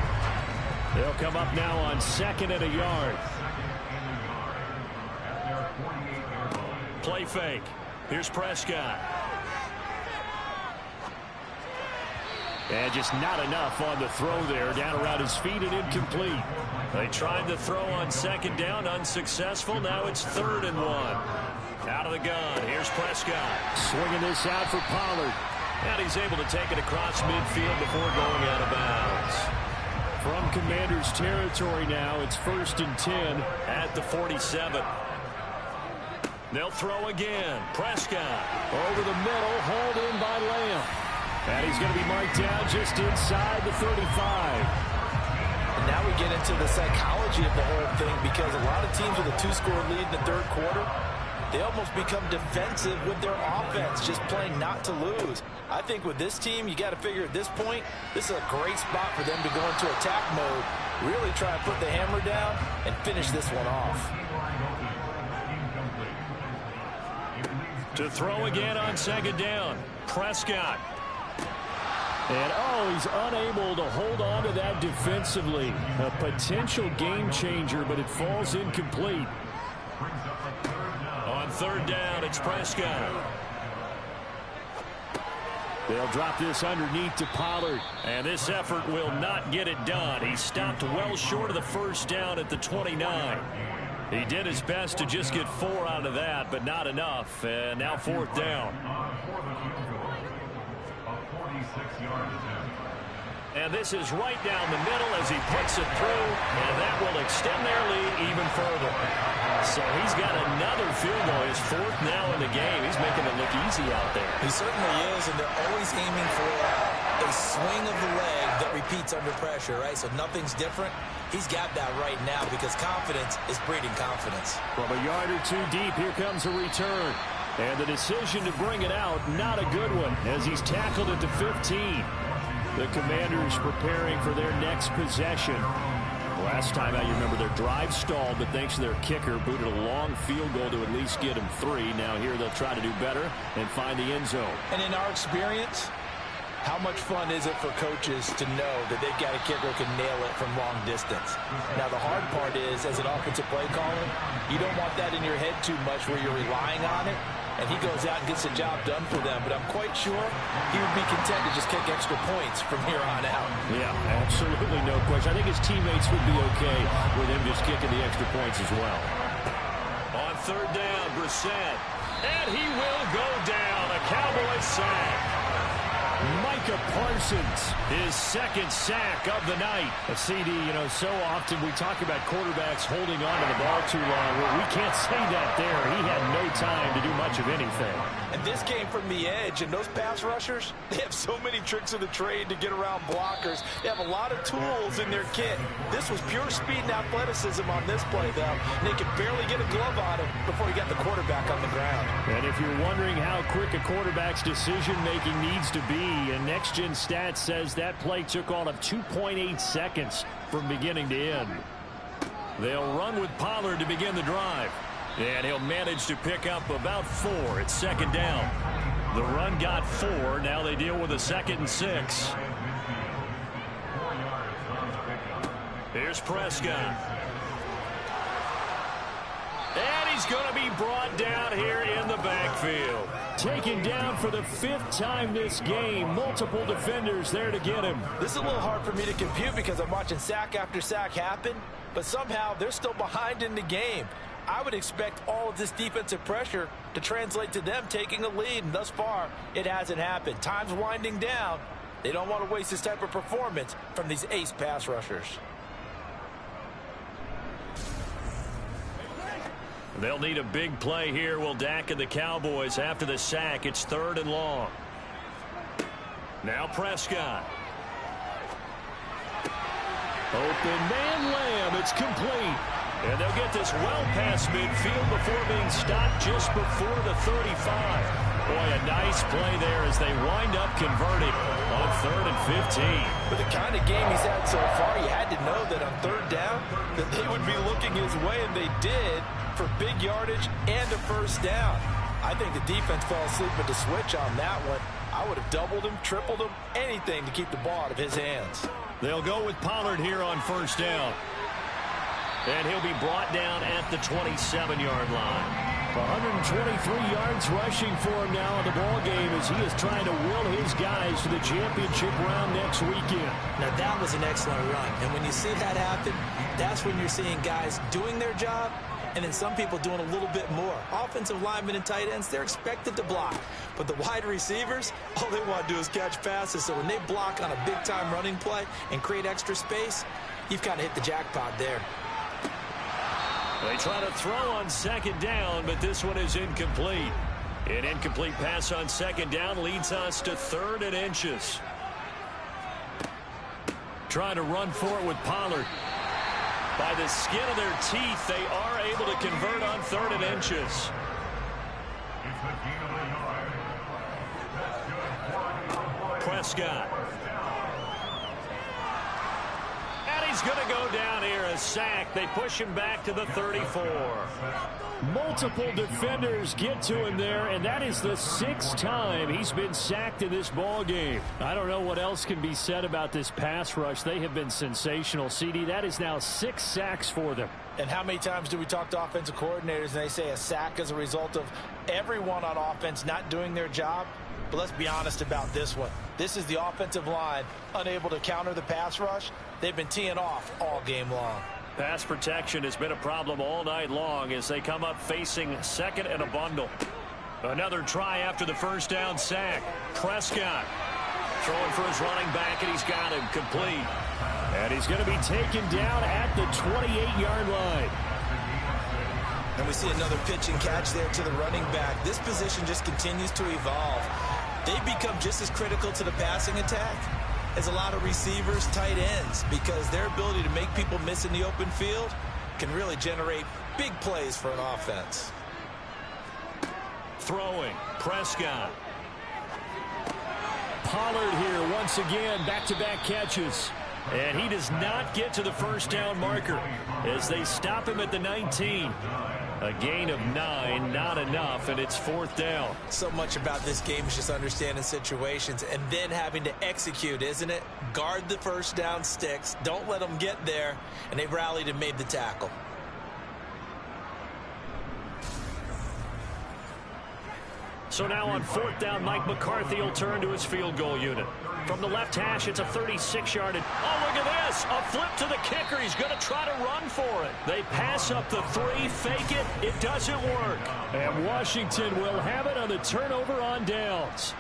They'll come up now on 2nd and a yard. Play fake. Here's Prescott. And just not enough on the throw there. Down around his feet and incomplete. They tried the throw on 2nd down. Unsuccessful. Now it's 3rd and 1. Out of the gun. Here's Prescott. Swinging this out for Pollard. And he's able to take it across midfield before going out of bounds. From Commanders territory now, it's 1st and 10 at the 47. They'll throw again. Prescott over the middle, hauled in by Lamb. And he's going to be marked down just inside the 35. And now we get into the psychology of the whole thing, because a lot of teams with a 2-score lead in the 3rd quarter, they almost become defensive with their offense, just playing not to lose. I think with this team, you got to figure at this point, this is a great spot for them to go into attack mode, really try and put the hammer down and finish this one off. To throw again on second down, Prescott. And, he's unable to hold on to that defensively. A potential game changer, but it falls incomplete. On third down, it's Prescott. They'll drop this underneath to Pollard. And this effort will not get it done. He stopped well short of the first down at the 29. He did his best to just get 4 out of that, but not enough. And now fourth down. And this is right down the middle as he puts it through, and that will extend their lead even further. So he's got another field goal. His fourth now in the game. He's making it look easy out there. He certainly is, and they're always aiming for a swing of the leg that repeats under pressure, right? So nothing's different. He's got that right now because confidence is breeding confidence. From a yard or two deep, here comes a return. And the decision to bring it out, not a good one, as he's tackled at the 15. The Commanders preparing for their next possession. Last time out, you remember their drive stalled, but thanks to their kicker, booted a long field goal to at least get them 3. Now here they'll try to do better and find the end zone. And in our experience, how much fun is it for coaches to know that they've got a kicker who can nail it from long distance? Now, the hard part is, as an offensive play caller, you don't want that in your head too much where you're relying on it, and he goes out and gets the job done for them. But I'm quite sure he would be content to just kick extra points from here on out. Yeah, absolutely no question. I think his teammates would be okay with him just kicking the extra points as well. On third down, Brissett. And he will go down. A Cowboys sack. Micah Parsons, his second sack of the night. A CD, so often we talk about quarterbacks holding on to the ball too long. Well, we can't say that there. He had no time to do much of anything. And this came from the edge, and those pass rushers, they have so many tricks of the trade to get around blockers. They have a lot of tools in their kit. This was pure speed and athleticism on this play, though. And they could barely get a glove on him before he got the quarterback on the ground. And if you're wondering how quick a quarterback's decision-making needs to be, and Next Gen Stats says that play took all of 2.8 seconds from beginning to end. They'll run with Pollard to begin the drive. And he'll manage to pick up about 4 at second down. The run got 4. Now they deal with a 2nd and 6. Here's Prescott. And he's going to be brought down here in the backfield. Taken down for the 5th time this game. Multiple defenders there to get him. This is a little hard for me to compute because I'm watching sack after sack happen, but somehow they're still behind in the game. I would expect all of this defensive pressure to translate to them taking a lead, and thus far, it hasn't happened. Time's winding down. They don't want to waste this type of performance from these ace pass rushers. They'll need a big play here, will Dak and the Cowboys. After the sack, it's 3rd and long. Now Prescott. Open man Lamb. It's complete. And they'll get this well past midfield before being stopped just before the 35. Boy, a nice play there as they wind up converting on 3rd and 15. With the kind of game he's had so far, you had to know that on 3rd down that they would be looking his way, and they did, for big yardage and a 1st down. I think the defense fell asleep at the switch on that one. I would have doubled him, tripled him, anything to keep the ball out of his hands. They'll go with Pollard here on 1st down. And he'll be brought down at the 27-yard line. 123 yards rushing for him now in the ball game as he is trying to will his guys to the championship round next weekend. Now, that was an excellent run. And when you see that happen, that's when you're seeing guys doing their job and then some people doing a little bit more. Offensive linemen and tight ends, they're expected to block. But the wide receivers, all they want to do is catch passes. So when they block on a big-time running play and create extra space, you've kind of hit the jackpot there. They try to throw on 2nd down, but this one is incomplete. An incomplete pass on 2nd down leads us to 3rd and inches. Trying to run for it with Pollard. By the skin of their teeth, they are able to convert on 3rd and inches. Prescott. And he's going to go down here, a sack. They push him back to the 34. Multiple defenders get to him there, and that is the 6th time he's been sacked in this ball game. I don't know what else can be said about this pass rush. They have been sensational, CD. That is now 6 sacks for them. And how many times do we talk to offensive coordinators and they say a sack is a result of everyone on offense not doing their job? But let's be honest about this one. This is the offensive line unable to counter the pass rush. They've been teeing off all game long. Pass protection has been a problem all night long as they come up facing second and a bundle. Another try after the first down sack. Prescott throwing for his running back, and he's got him complete. And he's going to be taken down at the 28-yard line. And we see another pitch and catch there to the running back. This position just continues to evolve. They become just as critical to the passing attack as a lot of receivers, tight ends, because their ability to make people miss in the open field can really generate big plays for an offense. Throwing, Prescott. Pollard here once again, back-to-back catches. And he does not get to the first down marker as they stop him at the 19. A gain of 9, not enough, and it's 4th down. So much about this game is just understanding situations and then having to execute, isn't it? Guard the first down sticks. Don't let them get there, and they rallied and made the tackle. So now on 4th down, Mike McCarthy will turn to his field goal unit. From the left hash, it's a 36-yard. Oh, look at this. A flip to the kicker. He's going to try to run for it. They pass up the 3, fake it. It doesn't work. And Washington will have it on the turnover on downs.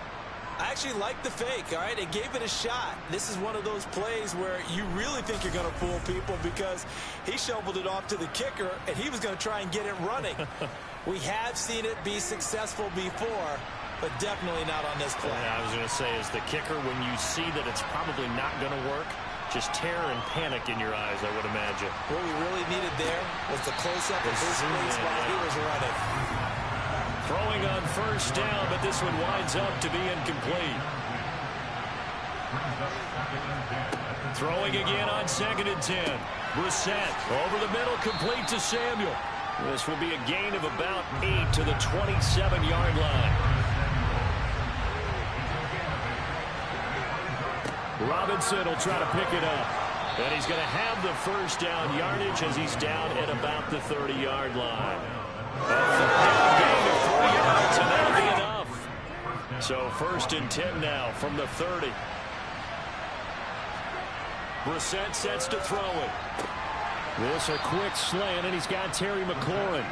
I actually like the fake, all right? It gave it a shot. This is one of those plays where you really think you're going to fool people because he shoveled it off to the kicker, and he was going to try and get it running. We have seen it be successful before, but definitely not on this play. I was going to say, as the kicker, when you see that it's probably not going to work, just terror and panic in your eyes, I would imagine. What we really needed there was the close-up of his face while he was running. Throwing on first down, but this one winds up to be incomplete. Throwing again on 2nd and 10. Brissett over the middle, complete to Samuel. This will be a gain of about 8 to the 27-yard line. Robinson will try to pick it up. And he's going to have the first down yardage as he's down at about the 30-yard line. A third down gain of 4 yards, and that'll be enough. So 1st and 10 now from the 30. Brissett sets to throw it. This a quick slant, and he's got Terry McLaurin.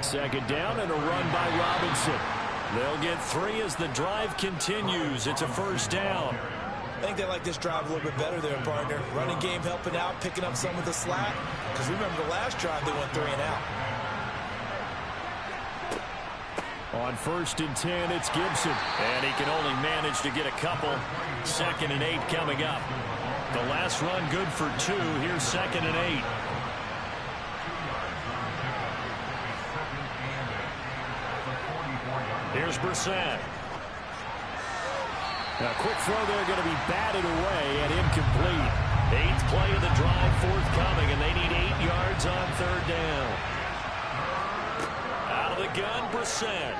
Second down and a run by Robinson. They'll get 3 as the drive continues. It's a first down. I think they like this drive a little bit better there, partner. Running game helping out, picking up some of the slack. Because remember the last drive, they went 3 and out. On 1st and 10, it's Gibson. And he can only manage to get a couple. 2nd and 8 coming up. The last run good for 2. Here's 2nd and 8. Here's Brissett. A quick throw there going to be batted away and incomplete. 8th play of the drive forthcoming, and they need 8 yards on 3rd down. Out of the gun, Brissett.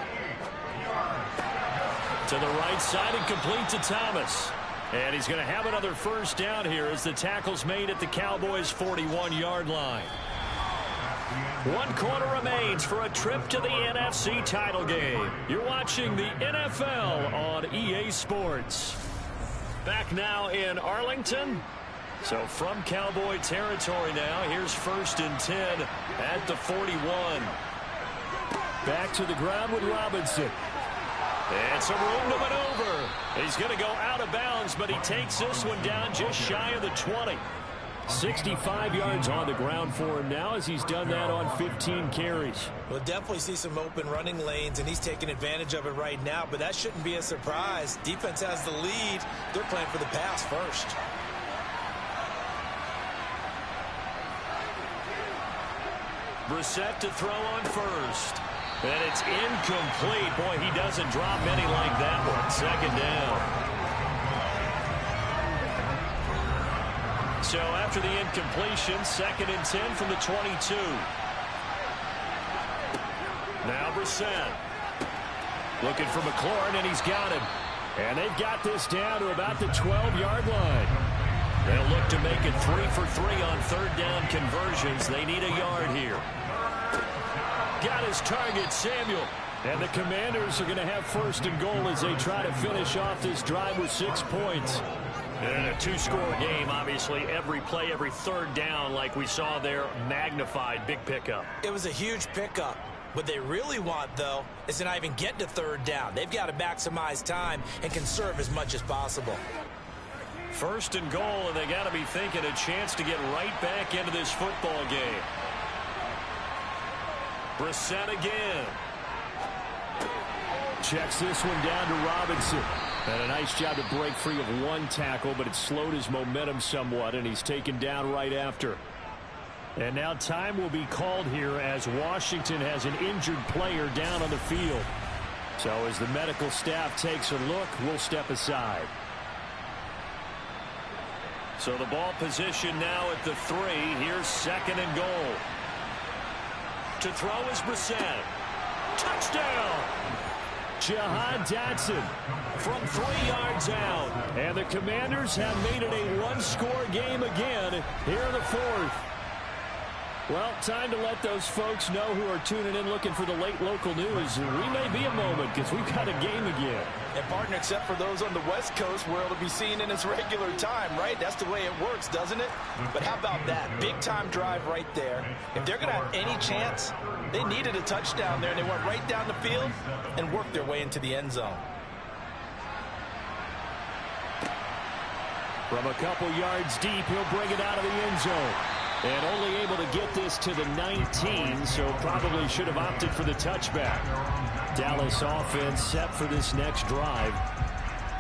To the right side and complete to Thomas. And he's going to have another first down here as the tackle's made at the Cowboys' 41-yard line. 1 quarter remains for a trip to the NFC title game. You're watching the NFL on EA Sports. Back now in Arlington. So from Cowboy territory now, here's 1st and 10 at the 41. Back to the ground with Robinson. It's a room to maneuver. He's going to go out of bounds, but he takes this one down just shy of the 20. 65 yards on the ground for him now as he's done that on 15 carries. We'll definitely see some open running lanes, and he's taking advantage of it right now, but that shouldn't be a surprise. Defense has the lead. They're playing for the pass first. Brissett to throw on first. And it's incomplete. Boy, he doesn't drop many like that one. Second down. So after the incompletion, 2nd and 10 from the 22. Now Brissett. Looking for McLaurin, and he's got him. And they've got this down to about the 12-yard line. They'll look to make it 3 for 3 on 3rd down conversions. They need a yard here. Got his target, Samuel. And the Commanders are going to have 1st and goal as they try to finish off this drive with 6 points. And a 2-score game, obviously. Every play, every 3rd down, like we saw there, magnified. Big pickup. It was a huge pickup. What they really want, though, is to not even get to 3rd down. They've got to maximize time and conserve as much as possible. 1st and goal, and they got to be thinking a chance to get right back into this football game. Brissett again. Checks this one down to Robinson. And a nice job to break free of 1 tackle, but it slowed his momentum somewhat, and he's taken down right after. And now time will be called here as Washington has an injured player down on the field. So as the medical staff takes a look, we'll step aside. So the ball position now at the 3. Here's 2nd and goal. To throw is Brissett. Touchdown! Jahan Dotson from 3 yards out. And the Commanders have made it a 1-score game again here in the 4th. Well, time to let those folks know who are tuning in looking for the late local news. We may be a moment because we've got a game again. And, partner, except for those on the West Coast where it'll be seen in its regular time, right? That's the way it works, doesn't it? But how about that? Big-time drive right there. If they're going to have any chance, they needed a touchdown there, and they went right down the field and worked their way into the end zone. From a couple yards deep, he'll bring it out of the end zone. And only able to get this to the 19, so probably should have opted for the touchback. Dallas offense set for this next drive.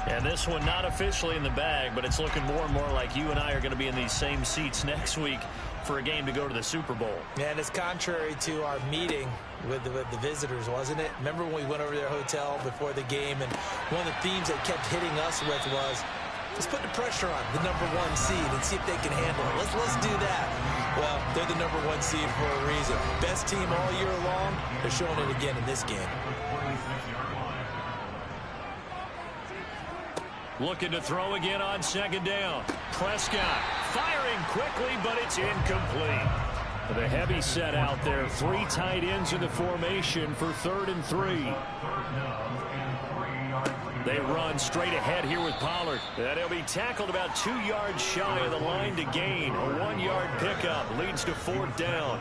And this one not officially in the bag, but it's looking more and more like you and I are going to be in these same seats next week for a game to go to the Super Bowl. And it's contrary to our meeting with the visitors, wasn't it? Remember when we went over to their hotel before the game, and one of the themes they kept hitting us with was, let's put the pressure on the #1 seed and see if they can handle it. Let's do that. Well, they're the #1 seed for a reason. Best team all year long. They're showing it again in this game. Looking to throw again on 2nd down. Prescott firing quickly, but it's incomplete. The heavy set out there. 3 tight ends in the formation for 3rd and 3. They run straight ahead here with Pollard. And he'll be tackled about 2 yards shy of the line to gain. A 1-yard pickup leads to 4th down.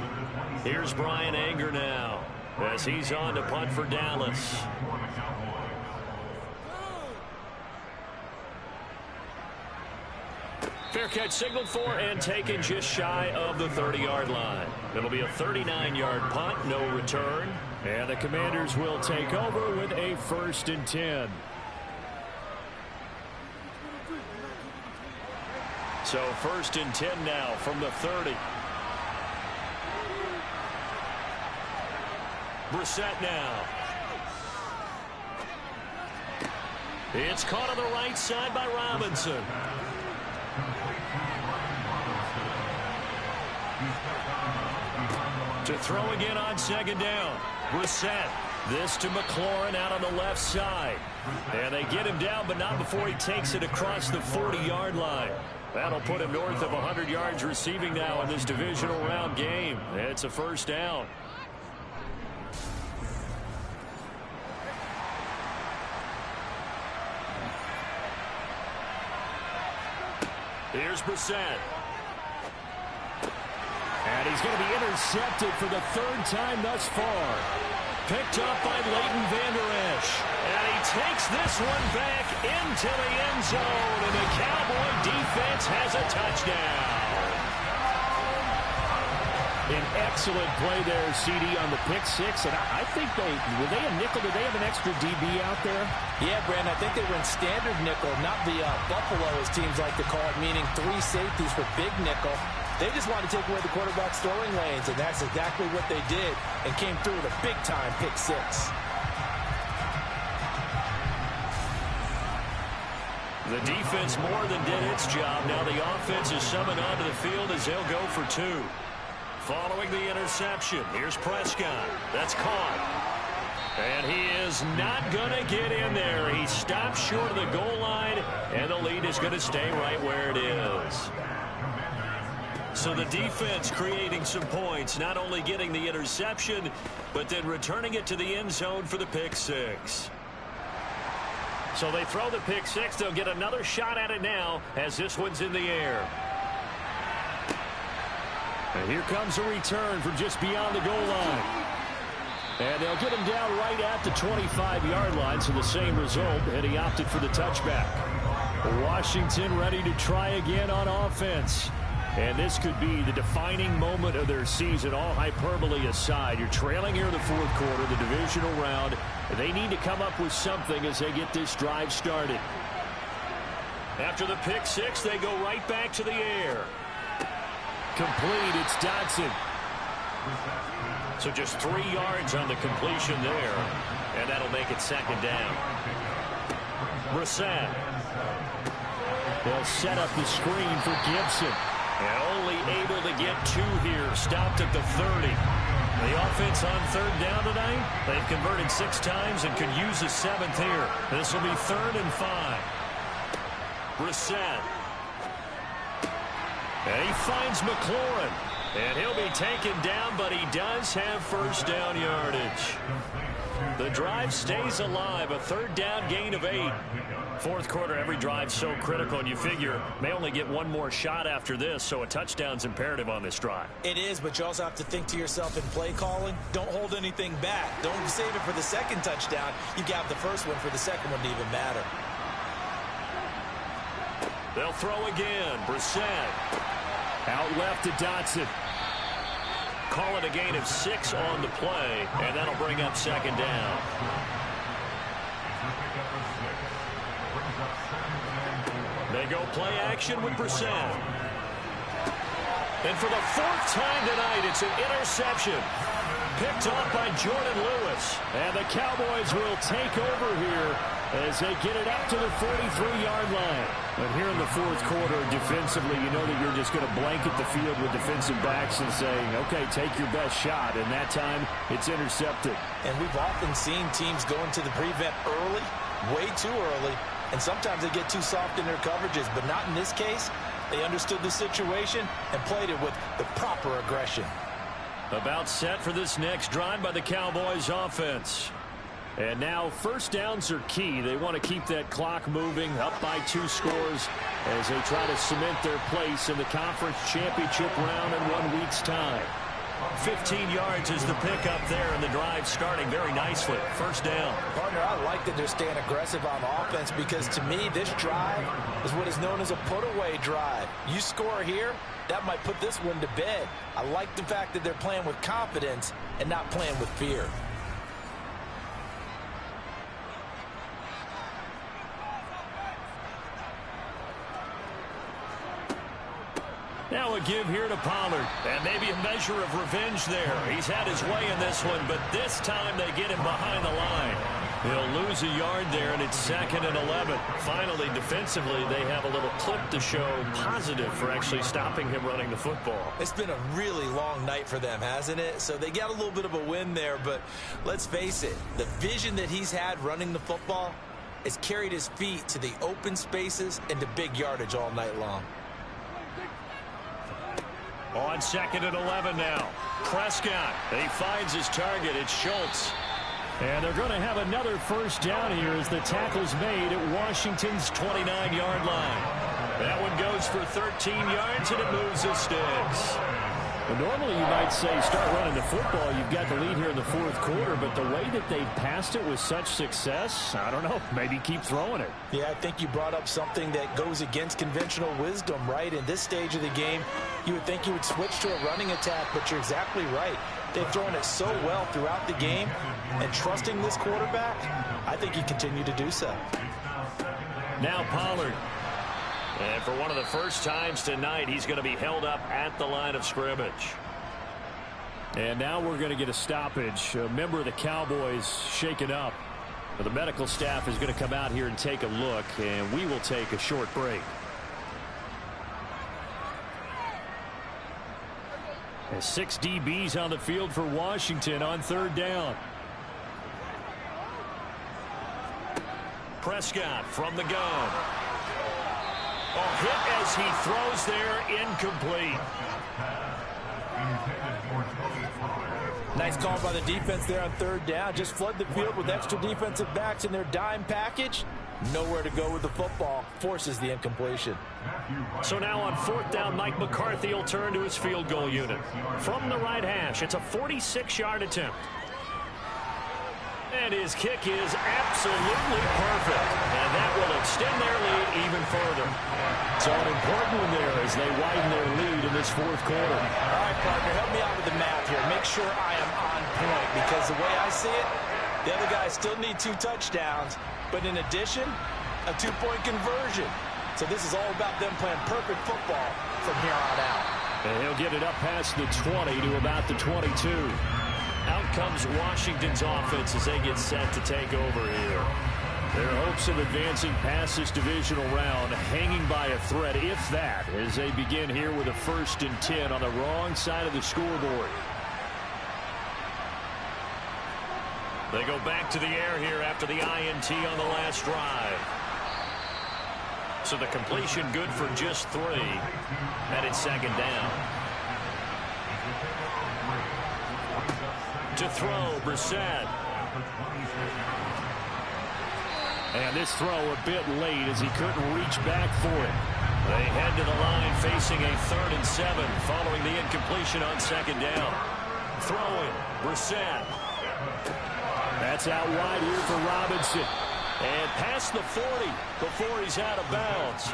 Here's Brian Anger now as he's on to punt for Dallas. Fair catch signaled for and taken just shy of the 30-yard line. It'll be a 39-yard punt, no return. And the Commanders will take over with a 1st and 10. So 1st and 10 now from the 30. Brissett now. It's caught on the right side by Robinson. To throw again on 2nd down. Brissett. This to McLaurin out on the left side. And they get him down, but not before he takes it across the 40-yard line. That'll put him north of 100 yards receiving now in this divisional round game. It's a 1st down. Here's Brissett. And he's going to be intercepted for the 3rd time thus far. Picked up by Leighton Vander Esch. And he takes this one back into the end zone. And the Cowboy defense has a touchdown. An excellent play there, CD, on the pick 6. And I think were they a nickel? Did they have an extra DB out there? Yeah, Brandon, I think they went standard nickel, not the Buffalo, as teams like to call it, meaning 3 safeties for big nickel. They just wanted to take away the quarterback's throwing lanes, and that's exactly what they did, and came through with a big-time pick six. The defense more than did its job. Now the offense is summoned onto the field as they'll go for two. Following the interception, here's Prescott. That's caught. And he is not going to get in there. He stops short of the goal line, and the lead is going to stay right where it is. So the defense creating some points, not only getting the interception, but then returning it to the end zone for the pick six. So they throw the pick six. They'll get another shot at it now as this one's in the air. And here comes a return from just beyond the goal line. And they'll get him down right at the 25-yard line, so the same result, and he opted for the touchback. Washington ready to try again on offense. And this could be the defining moment of their season, all hyperbole aside. You're trailing here in the fourth quarter, the divisional round. They need to come up with something as they get this drive started. After the pick six, they go right back to the air. Complete, it's Dodson. So just 3 yards on the completion there, and that'll make it second down. Brissett. They'll set up the screen for Gibson. And only able to get 2 here, stopped at the 30. The offense on third down tonight, they've converted 6 times and could use a 7th here. This will be 3rd and 5. Brissett. And he finds McLaurin. And he'll be taken down, but he does have first down yardage. The drive stays alive, a 3rd down gain of 8. Fourth quarter, every drive so critical, and you figure may only get 1 more shot after this, so a touchdown's imperative on this drive. It is, but you also have to think to yourself in play calling, don't hold anything back. Don't save it for the second touchdown. You got the first one for the second one to even matter. They'll throw again. Brissett. Out left to Dodson. Call it a gain of 6 on the play, and that'll bring up second down. They go play action with Brissett. And for the 4th time tonight, it's an interception. Picked off by Jordan Lewis. And the Cowboys will take over here as they get it up to the 43-yard line. But here in the fourth quarter, defensively, you know that you're just going to blanket the field with defensive backs and saying, okay, take your best shot. And that time, it's intercepted. And we've often seen teams go into the prevent early, way too early, and sometimes they get too soft in their coverages. But not in this case. They understood the situation and played it with the proper aggression. About set for this next drive by the Cowboys offense. And now first downs are key. They want to keep that clock moving, up by 2 scores as they try to cement their place in the conference championship round in 1 week's time. 15 yards is the pickup there, and the drive starting very nicely. First down. Partner, I like that they're staying aggressive on offense because to me this drive is what is known as a put-away drive. You score here, that might put this one to bed. I like the fact that they're playing with confidence and not playing with fear. Now a give here to Pollard. And maybe a measure of revenge there. He's had his way in this one, but this time they get him behind the line. He'll lose a yard there, and it's 2nd and 11. Finally, defensively, they have a little clip to show positive for actually stopping him running the football. It's been a really long night for them, hasn't it? So they got a little bit of a win there, but let's face it, the vision that he's had running the football has carried his feet to the open spaces and to big yardage all night long. On 2nd and 11 now. Prescott. He finds his target. It's Schultz. And they're going to have another first down here as the tackle's made at Washington's 29-yard line. That one goes for 13 yards, and it moves the sticks. Well, normally you might say start running the football. You've got the lead here in the fourth quarter, but the way that they've passed it with such success, I don't know, maybe keep throwing it. Yeah, I think you brought up something that goes against conventional wisdom, right? In this stage of the game, you would think you would switch to a running attack, but you're exactly right. They've thrown it so well throughout the game, and trusting this quarterback, I think you continue to do so. Now Pollard. And for one of the first times tonight, he's going to be held up at the line of scrimmage. And now we're going to get a stoppage. A member of the Cowboys shaken up. But the medical staff is going to come out here and take a look, and we will take a short break. And 6 DBs on the field for Washington on 3rd down. Prescott from the gun. A hit as he throws there, incomplete. Nice call by the defense there on 3rd down. Just flood the field with extra defensive backs in their dime package. Nowhere to go with the football. Forces the incompletion. So now on 4th down, Mike McCarthy will turn to his field goal unit. From the right hash, it's a 46-yard attempt. And his kick is absolutely perfect. And that will extend their lead even further. So an important one there as they widen their lead in this 4th quarter. All right, partner, help me out with the math here. Make sure I am on point, because the way I see it, the other guys still need 2 touchdowns. But in addition, a 2-point conversion. So this is all about them playing perfect football from here on out. And he'll get it up past the 20 to about the 22. Out comes Washington's offense as they get set to take over here. Their hopes of advancing past this divisional round hanging by a thread, if that, as they begin here with a 1st and 10 on the wrong side of the scoreboard. They go back to the air here after the INT on the last drive. So the completion good for just 3. And it's 2nd down. To throw, Brissett. And this throw a bit late as he couldn't reach back for it. They head to the line facing a 3rd and 7 following the incompletion on 2nd down. Throwing, Brissett. That's out wide here for Robinson. And past the 40 before he's out of bounds.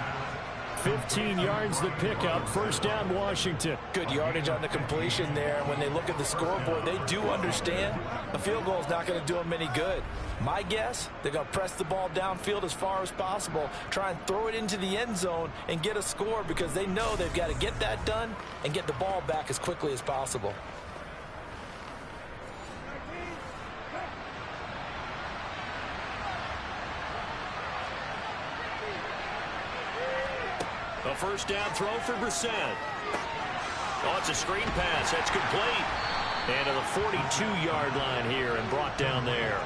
15 yards the pickup. 1st down, Washington. Good yardage on the completion there. When they look at the scoreboard, they do understand a field goal is not going to do them any good. My guess, they're going to press the ball downfield as far as possible, try and throw it into the end zone and get a score, because they know they've got to get that done and get the ball back as quickly as possible. A 1st down throw for Brissett. Oh, it's a screen pass. That's complete. And to the 42-yard line here and brought down there.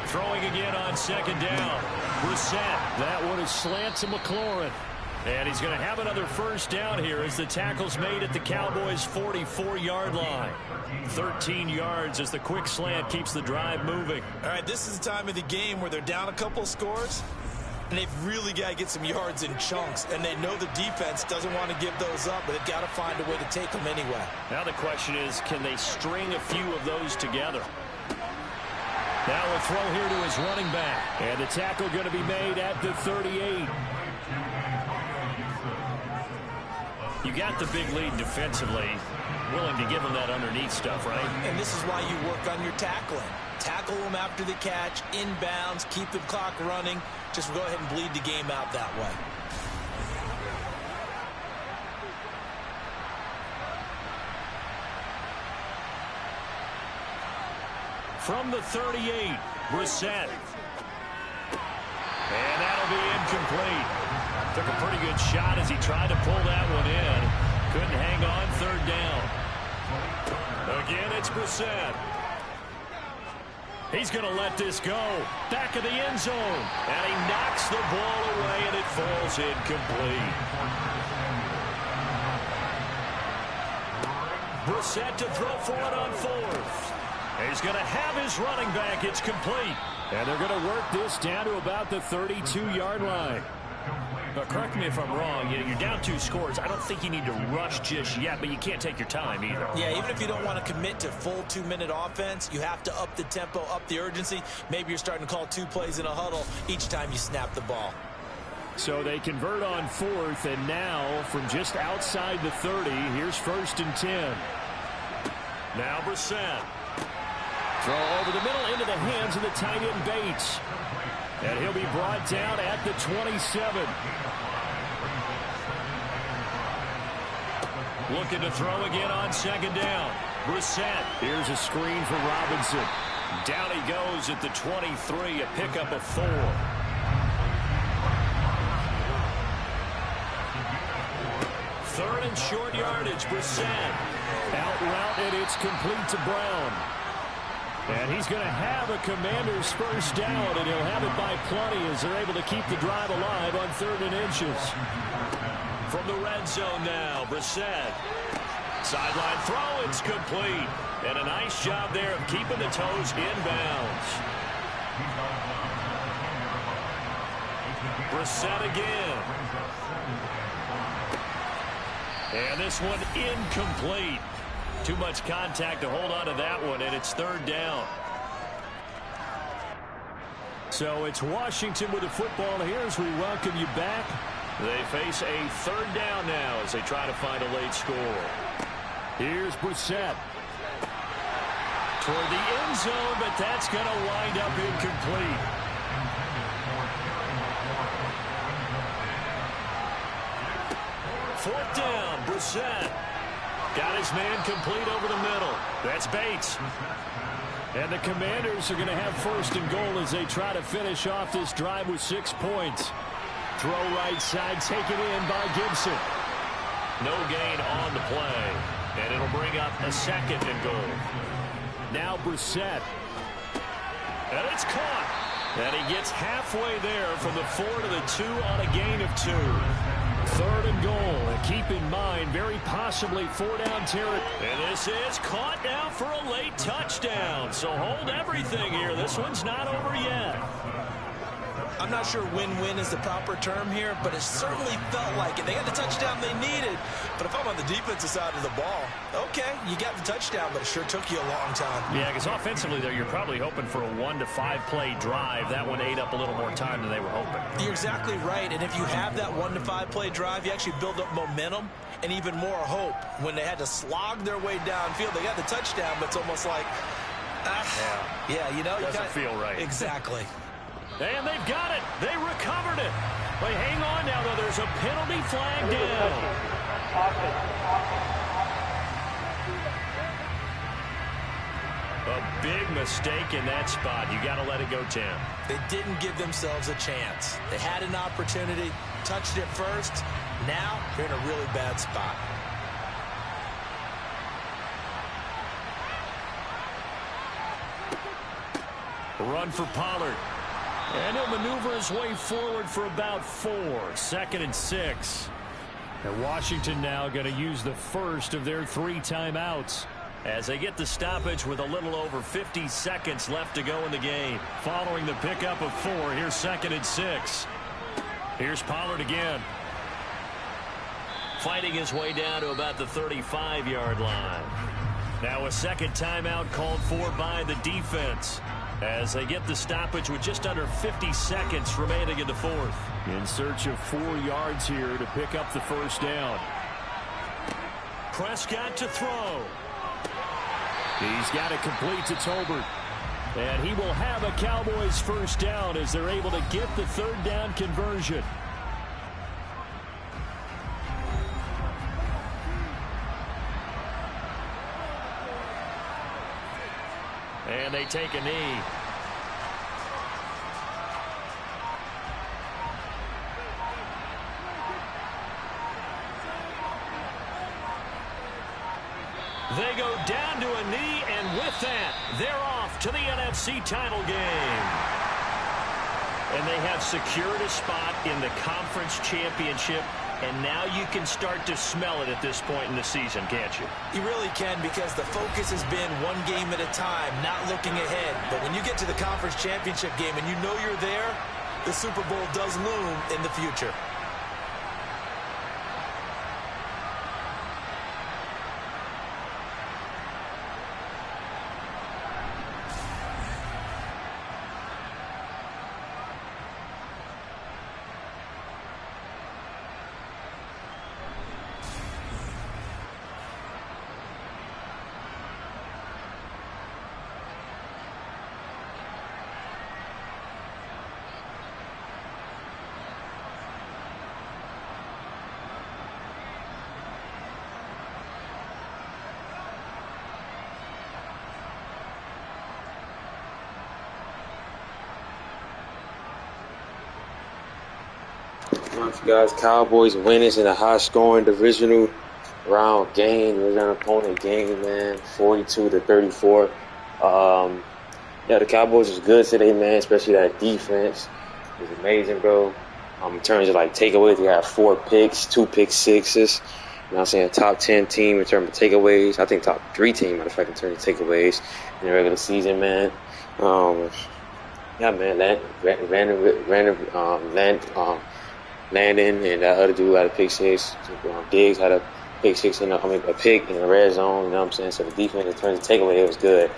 Throwing again on 2nd down. Brissett. That one is slant to McLaurin. And he's going to have another 1st down here as the tackle's made at the Cowboys' 44-yard line. 13 yards as the quick slant keeps the drive moving. All right, this is the time of the game where they're down a couple of scores, and they've really got to get some yards in chunks, and they know the defense doesn't want to give those up, but they've got to find a way to take them anyway. Now the question is, can they string a few of those together? Now a throw here to his running back. And the tackle going to be made at the 38. You got the big lead defensively. Willing to give them that underneath stuff, right? And this is why you work on your tackling. Tackle them after the catch, inbounds, keep the clock running. Just go ahead and bleed the game out that way. From the 38, Brissett. And that'll be incomplete. Took a pretty good shot as he tried to pull that one in. Couldn't hang on 3rd down. Again, it's Brissett. He's going to let this go. Back of the end zone. And he knocks the ball away, and it falls incomplete. Brissett to throw for it on 4th. He's going to have his running back. It's complete. And they're going to work this down to about the 32-yard line. But correct me if I'm wrong. You're down 2 scores. I don't think you need to rush just yet, but you can't take your time either. Yeah, even if you don't want to commit to full 2-minute offense, you have to up the tempo, up the urgency. Maybe you're starting to call 2 plays in a huddle each time you snap the ball. So they convert on 4th, and now from just outside the 30, here's 1st and 10. Now Brissett. Throw over the middle into the hands of the tight end Bates. And he'll be brought down at the 27. Looking to throw again on second down. Brissett. Here's a screen for Robinson. Down he goes at the 23, a pickup of 4. Third and short yardage. Brissett. Out route, and it's complete to Brown. And he's going to have a Commander's first down, and he'll have it by plenty as they're able to keep the drive alive on 3rd and inches. From the red zone now, Brissett. Sideline throw, it's complete. And a nice job there of keeping the toes inbounds. Brissett again. And this one incomplete. Too much contact to hold on to that one, and it's 3rd down. So it's Washington with the football here as we welcome you back. They face a 3rd down now as they try to find a late score. Here's Brissett. Toward the end zone, but that's going to wind up incomplete. Fourth down, Brissett. Got his man complete over the middle. That's Bates. And the Commanders are going to have 1st and goal as they try to finish off this drive with 6 points. Throw right side, taken in by Gibson. No gain on the play. And it'll bring up a 2nd and goal. Now Brissett. And it's caught. And he gets halfway there from the 4 to the 2 on a gain of 2. 3rd and goal. And keep in mind, very possibly 4-down territory. And this is caught now for a late touchdown. So hold everything here. This one's not over yet. I'm not sure win-win is the proper term here, but it certainly felt like it. They got the touchdown they needed, but if I'm on the defensive side of the ball, okay, you got the touchdown, but it sure took you a long time. Yeah, because offensively, there, you're probably hoping for a 1 to 5 play drive. That one ate up a little more time than they were hoping. You're exactly right, and if you have that 1 to 5 play drive, you actually build up momentum and even more hope. When they had to slog their way downfield, they got the touchdown, but it's almost like, yeah, you know. Doesn't feel right. Exactly. And they've got it. They recovered it. But hang on now, though. There's a penalty flag down. A big mistake in that spot. You got to let it go, Tim. They didn't give themselves a chance. They had an opportunity, touched it first. Now they're in a really bad spot. Run for Pollard. And he'll maneuver his way forward for about 4. 2nd and 6. And Washington now going to use the first of their 3 timeouts as they get the stoppage with a little over 50 seconds left to go in the game. Following the pickup of 4, here's 2nd and 6. Here's Pollard again. Fighting his way down to about the 35-yard line. Now a 2nd timeout called for by the defense, as they get the stoppage with just under 50 seconds remaining in the 4th. In search of 4 yards here to pick up the first down. Prescott to throw. He's got it complete to Tolbert. And he will have a Cowboys first down as they're able to get the 3rd down conversion. And they take a knee. They go down to a knee, and with that, they're off to the NFC title game. And they have secured a spot in the conference championship, and now you can start to smell it at this point in the season, can't you? You really can, because the focus has been one game at a time, not looking ahead. But when you get to the conference championship game and you know you're there, the Super Bowl does loom in the future. Guys, Cowboys winners in a high-scoring divisional round game. It was an opponent game, man, 42-34. The Cowboys was good today, man, especially that defense. It was amazing, bro. In terms of, takeaways, they had 4 picks, 2 pick sixes. You know what I'm saying? Top 10 team in terms of takeaways. I think top 3 team, matter of fact, in terms of takeaways in the regular season, man. Landon and that other dude had a pick 6. Diggs had a pick 6 a pick in the red zone. You know what I'm saying? So the defense, in terms of takeaway, it was good.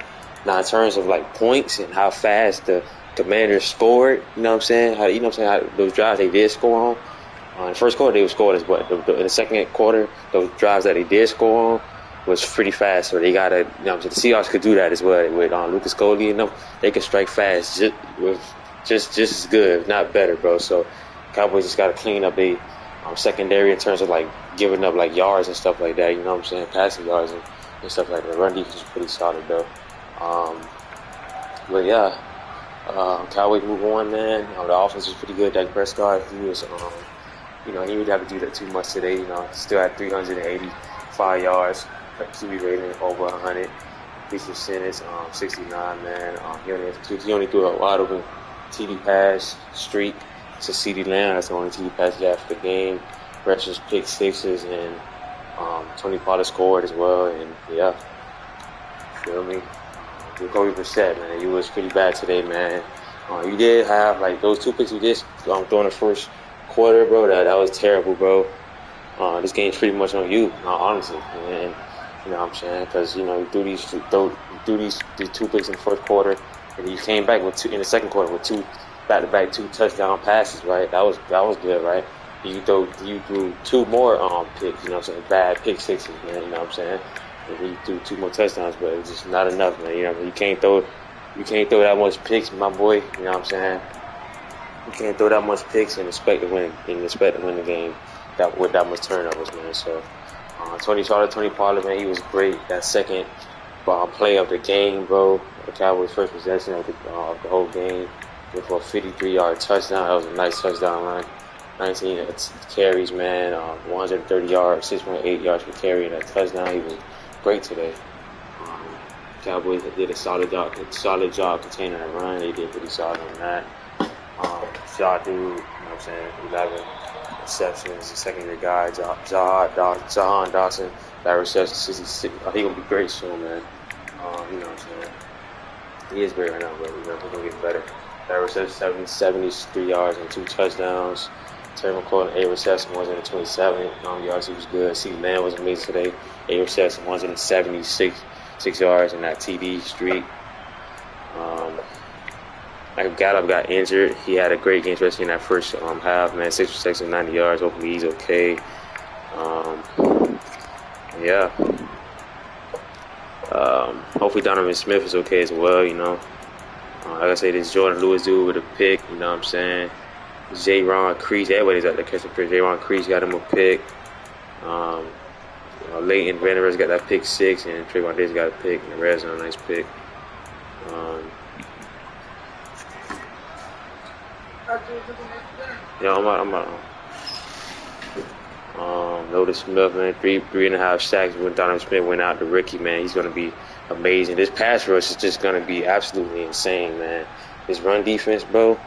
Now in terms of points and how fast the Commanders scored, you know what I'm saying? How those drives they did score on. In the first quarter they were scored in the second quarter, those drives that they did score on was pretty fast. So they gotta, the Seahawks could do that as well with Lucas Coley and them. They can strike fast, just as good, if not better, bro. So Cowboys just got to clean up the secondary in terms of giving up yards and stuff like that. You know what I'm saying? Passing yards and stuff like that. Run defense is pretty solid though. Cowboys move on, man. The offense was pretty good. Dak Prescott, he was, he didn't have to do that too much today. Still had 385 yards, QB rating over 100. His percentage, 69, man. He only threw a wide open TD pass streak to CeeDee Lamb. That's the only TD pass he had for the game. Precious pick 6s, and Tony Pollard scored as well. And yeah, feel me? Jacoby Brissett, man, he was pretty bad today, man. You did have those 2 picks you did throw in the first quarter, bro. That was terrible, bro. This game's pretty much on you, honestly. And you know what I'm saying? Because you threw these 2 picks in the first quarter, and you came back in the second quarter with 2 back-to-back 2 touchdown passes, right? That was good, right? You threw 2 more picks, you know what I'm saying? Bad pick 6s, man. You know what I'm saying? And you threw 2 more touchdowns, but it's just not enough, man. You can't throw that much picks, my boy. You know what I'm saying? You can't throw that much picks and expect to win the game with that much turnovers, man. So Tony Pollard, man, he was great. That second play of the game, bro. The Cowboys' first possession of the whole game. For a 53-yard touchdown. That was a nice touchdown run. 19 carries, man. 130 yards, 6.8 yards per carry, and that touchdown. He was great today. Cowboys did a solid job containing the run. They did pretty solid on that. Shaw, you know what I'm saying? 11 receptions. The secondary guy, Jahan Dawson, that reception, 66. He gonna be great soon, man. You know what I'm saying? He is great right now, but he's gonna get better. That reception, 73 yards and 2 touchdowns. Terry McLaurin, 8 receptions, 127 yards. He was good. CeeDee Lamb was amazing today. 8 receptions, 176 yards in that TD streak. Gallup got injured. He had a great game, especially in that first half, man. 6 receptions, 90 yards. Hopefully he's okay. Hopefully Donovan Smith is okay as well, Like I said, this Jordan Lewis dude with a pick, you know what I'm saying? J-Ron Crease, everybody's out there catching fish. J-Ron Crease got him a pick. Leighton Van Der Esch got that pick 6, and Trayvon Diggs got a pick in the red zone, nice pick. Notice Smith, man, 3.5 sacks when Donovan Smith went out. The rookie, man, he's gonna be amazing. This pass rush is just gonna be absolutely insane, man. This run defense, bro,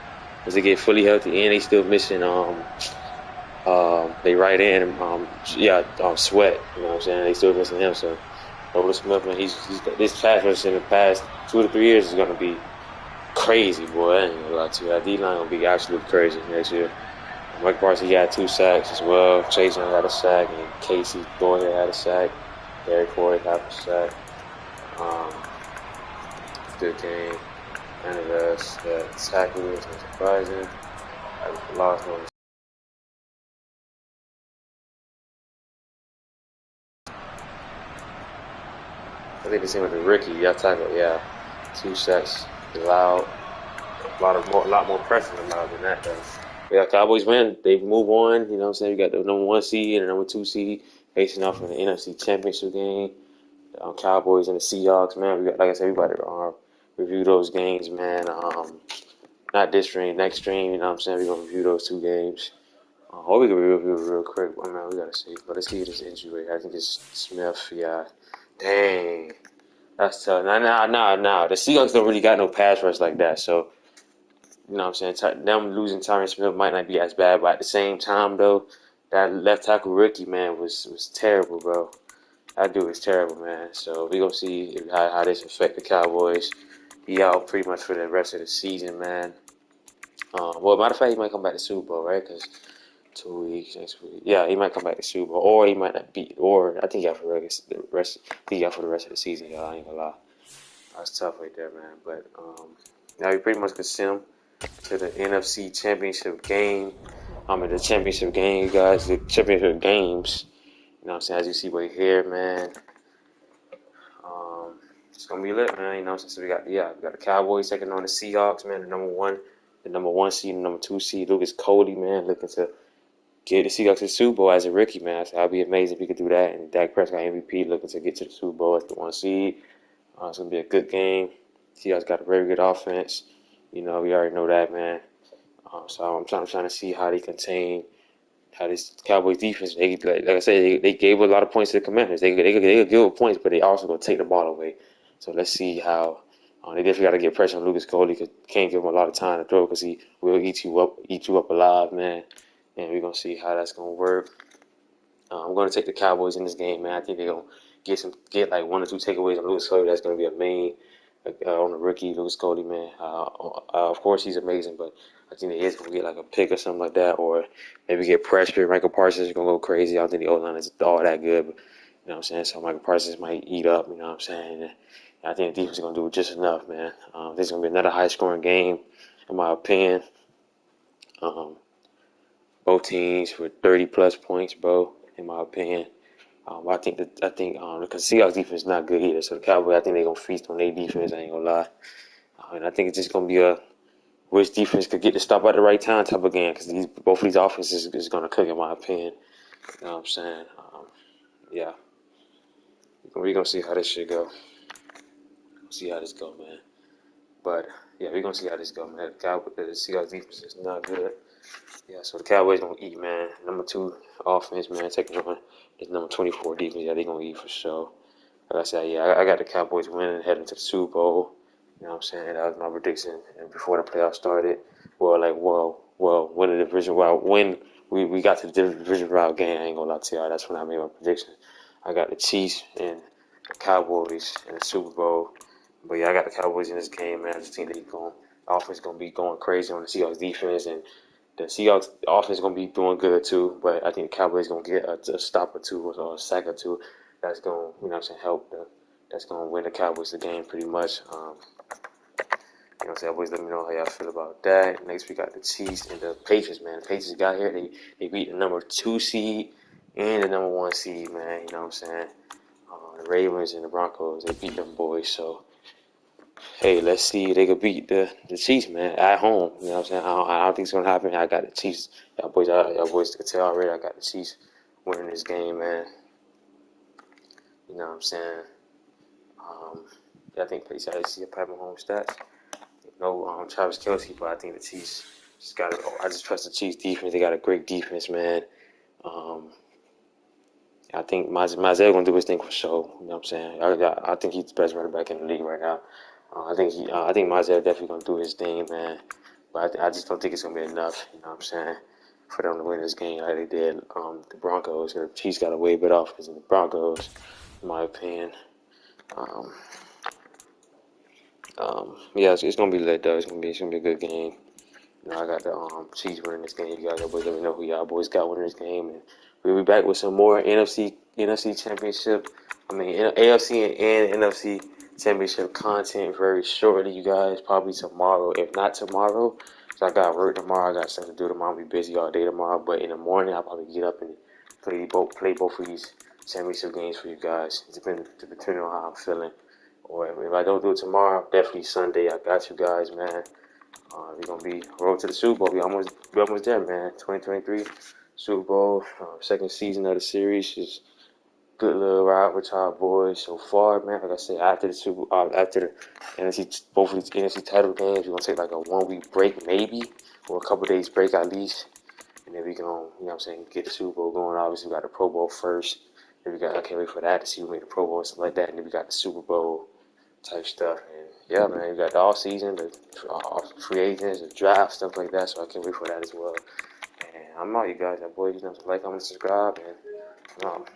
as they get fully healthy, and they still missing they right end Sweat. You know what I'm saying? They still missing him. So Notice Smith, man, he's this pass rush in the past 2 to 3 years is gonna be crazy, boy. I ain't gonna lie to you. That D-line gonna be absolutely crazy next year. Mike Parsons got 2 sacks as well. Chase Young had a sack, and Casey Thornhill had a sack. Derek Ford had a sack. Good game. And the rest, the tackle was not surprising. I lost one. I think the same with the rookie. Y'all tackle, 2 sacks. Loud. A lot more pressure than that, though. Yeah, Cowboys win. They move on. You know what I'm saying? We got the number 1 seed and the number 2 seed facing off in the NFC Championship game. Cowboys and the Seahawks, man. We got, like I said, we about to review those games, man. Not this stream, next stream. You know what I'm saying? We're gonna review those 2 games. What we can review real quick. I mean, we gotta see, but let's see this injury. I think it's Smith. Yeah, dang, that's tough. Nah. The Seahawks don't really got no pass rush like that, so you know what I'm saying. Them losing Tyron Smith might not be as bad, but at the same time, though, that left tackle rookie man was terrible, bro. That dude is terrible, man. So we gonna see how this affect the Cowboys. He out pretty much for the rest of the season, man. Well, matter of fact, he might come back to Super Bowl, right? Because 2 weeks next week. Yeah, he might come back to Super Bowl, or he might not be. Or I think he out for the rest. I think he out for the rest of the season. Y'all, I ain't gonna lie. That's tough right there, man. But now we pretty much can send him to the NFC Championship game. The championship game, you guys. The championship games. You know what I'm saying? As you see right here, man. It's gonna be lit, man. You know, since we got we got the Cowboys taking on the Seahawks, man. The number one seed, the number 2 seed, Lucas Cody, man, looking to get the Seahawks to the Super Bowl as a rookie, man. So that'd be amazing if we could do that. And Dak Prescott MVP looking to get to the Super Bowl as the 1 seed. It's gonna be a good game. Seahawks got a very good offense. You know, we already know that, man. So I'm trying to see how they contain. How this Cowboys defense, like I said, they gave a lot of points to the Commanders. They could give points, but they also gonna take the ball away. So let's see how they definitely got to get pressure on Lucas Coley because can't give him a lot of time to throw because he will eat you up alive, man. And we're gonna see how that's gonna work. I'm gonna take the Cowboys in this game, man. I think they're gonna get like 1 or 2 takeaways on Lucas Coley. That's gonna be a main on the rookie Lucas Coley, man. Of course he's amazing, but I think they is gonna get like a pick or something like that, or maybe get pressure. Michael Parsons is gonna go crazy. I don't think the O-line is all that good, but, you know what I'm saying. So Michael Parsons might eat up. You know what I'm saying. And I think the defense is gonna do just enough, man. This is gonna be another high-scoring game, in my opinion. Both teams for 30-plus points, bro. In my opinion. I think because Seahawks defense is not good either. So the Cowboys, I think they're gonna feast on their defense. I ain't gonna lie. And I think it's just gonna be a which defense could get the stop at the right time type of game because both of these offenses is gonna cook in my opinion. You know what I'm saying? Yeah, we're gonna see how this shit go. See how this go, man. But yeah, we're gonna see how this go, man. The Seahawks defense is not good. Yeah, so the Cowboys gonna eat, man. Number 2 offense, man, taking on this number 24 defense. Yeah, they gonna eat for sure. Like I said, yeah, I got the Cowboys winning, heading to the Super Bowl. You know what I'm saying? That was my prediction. And before the playoffs started, when the division round, when we got to the division round game, I ain't gonna lie to y'all, that's when I made my prediction. I got the Chiefs and the Cowboys in the Super Bowl. But yeah, I got the Cowboys in this game, man. I just think the offense gonna be going crazy on the Seahawks defense, and the Seahawks offense gonna be doing good too. But I think the Cowboys gonna get a stop or 2 or a sack or 2. That's gonna, you know what I'm saying, that's gonna win the Cowboys the game pretty much. You know what I'm saying? Always let me know how y'all feel about that. Next, we got the Chiefs and the Patriots, man. The Patriots got here. They beat the number 2 seed and the number 1 seed, man. You know what I'm saying? The Ravens and the Broncos, they beat them boys. So, hey, let's see if they could beat the Chiefs, man, at home. You know what I'm saying? I don't think it's going to happen. I got the Chiefs. Y'all boys can tell already. I got the Chiefs winning this game, man. You know what I'm saying? I think I see a Pat Mahomes stats. No Travis Kelce, but I think the Chiefs just got it. I just trust the Chiefs defense. They got a great defense, man. I think Mazzel gonna do his thing for sure. You know what I'm saying? I think he's the best running back in the league right now. I think Mazzel definitely gonna do his thing, man. But I just don't think it's gonna be enough. You know what I'm saying? For them to win this game like they did the Broncos. The Chiefs got a way better offense than the Broncos, in my opinion. Yeah, it's gonna be lit though. It's gonna be a good game. You know, I got the Chiefs winning this game. You guys always let me know who y'all boys got winning this game, and we'll be back with some more NFC Championship. AFC and NFC Championship content very shortly, you guys. Probably tomorrow, if not tomorrow. So I got work tomorrow. I got something to do tomorrow. I'll be busy all day tomorrow. But in the morning, I'll probably get up and play both of these championship games for you guys. Depending on how I'm feeling. Or if I don't do it tomorrow, definitely Sunday. I got you guys, man. We're gonna be road to the Super Bowl. We almost there, man. 2023 Super Bowl, second season of the series. Is good little ride with y'all boys so far, man. Like I said, after the both of these NFC title games, we're gonna take like a 1 week break, maybe, or a couple days break at least. And then we gonna, you know what I'm saying, get the Super Bowl going. Obviously, we got the Pro Bowl first. Then I can't wait for that to see who made the Pro Bowl and stuff like that. And then we got the Super Bowl type stuff. And yeah, man, we got the off season, the free agents, the draft, stuff like that. So I can't wait for that as well. And I'm out, you guys. That boy, you know, like, comment, subscribe, and I'm out.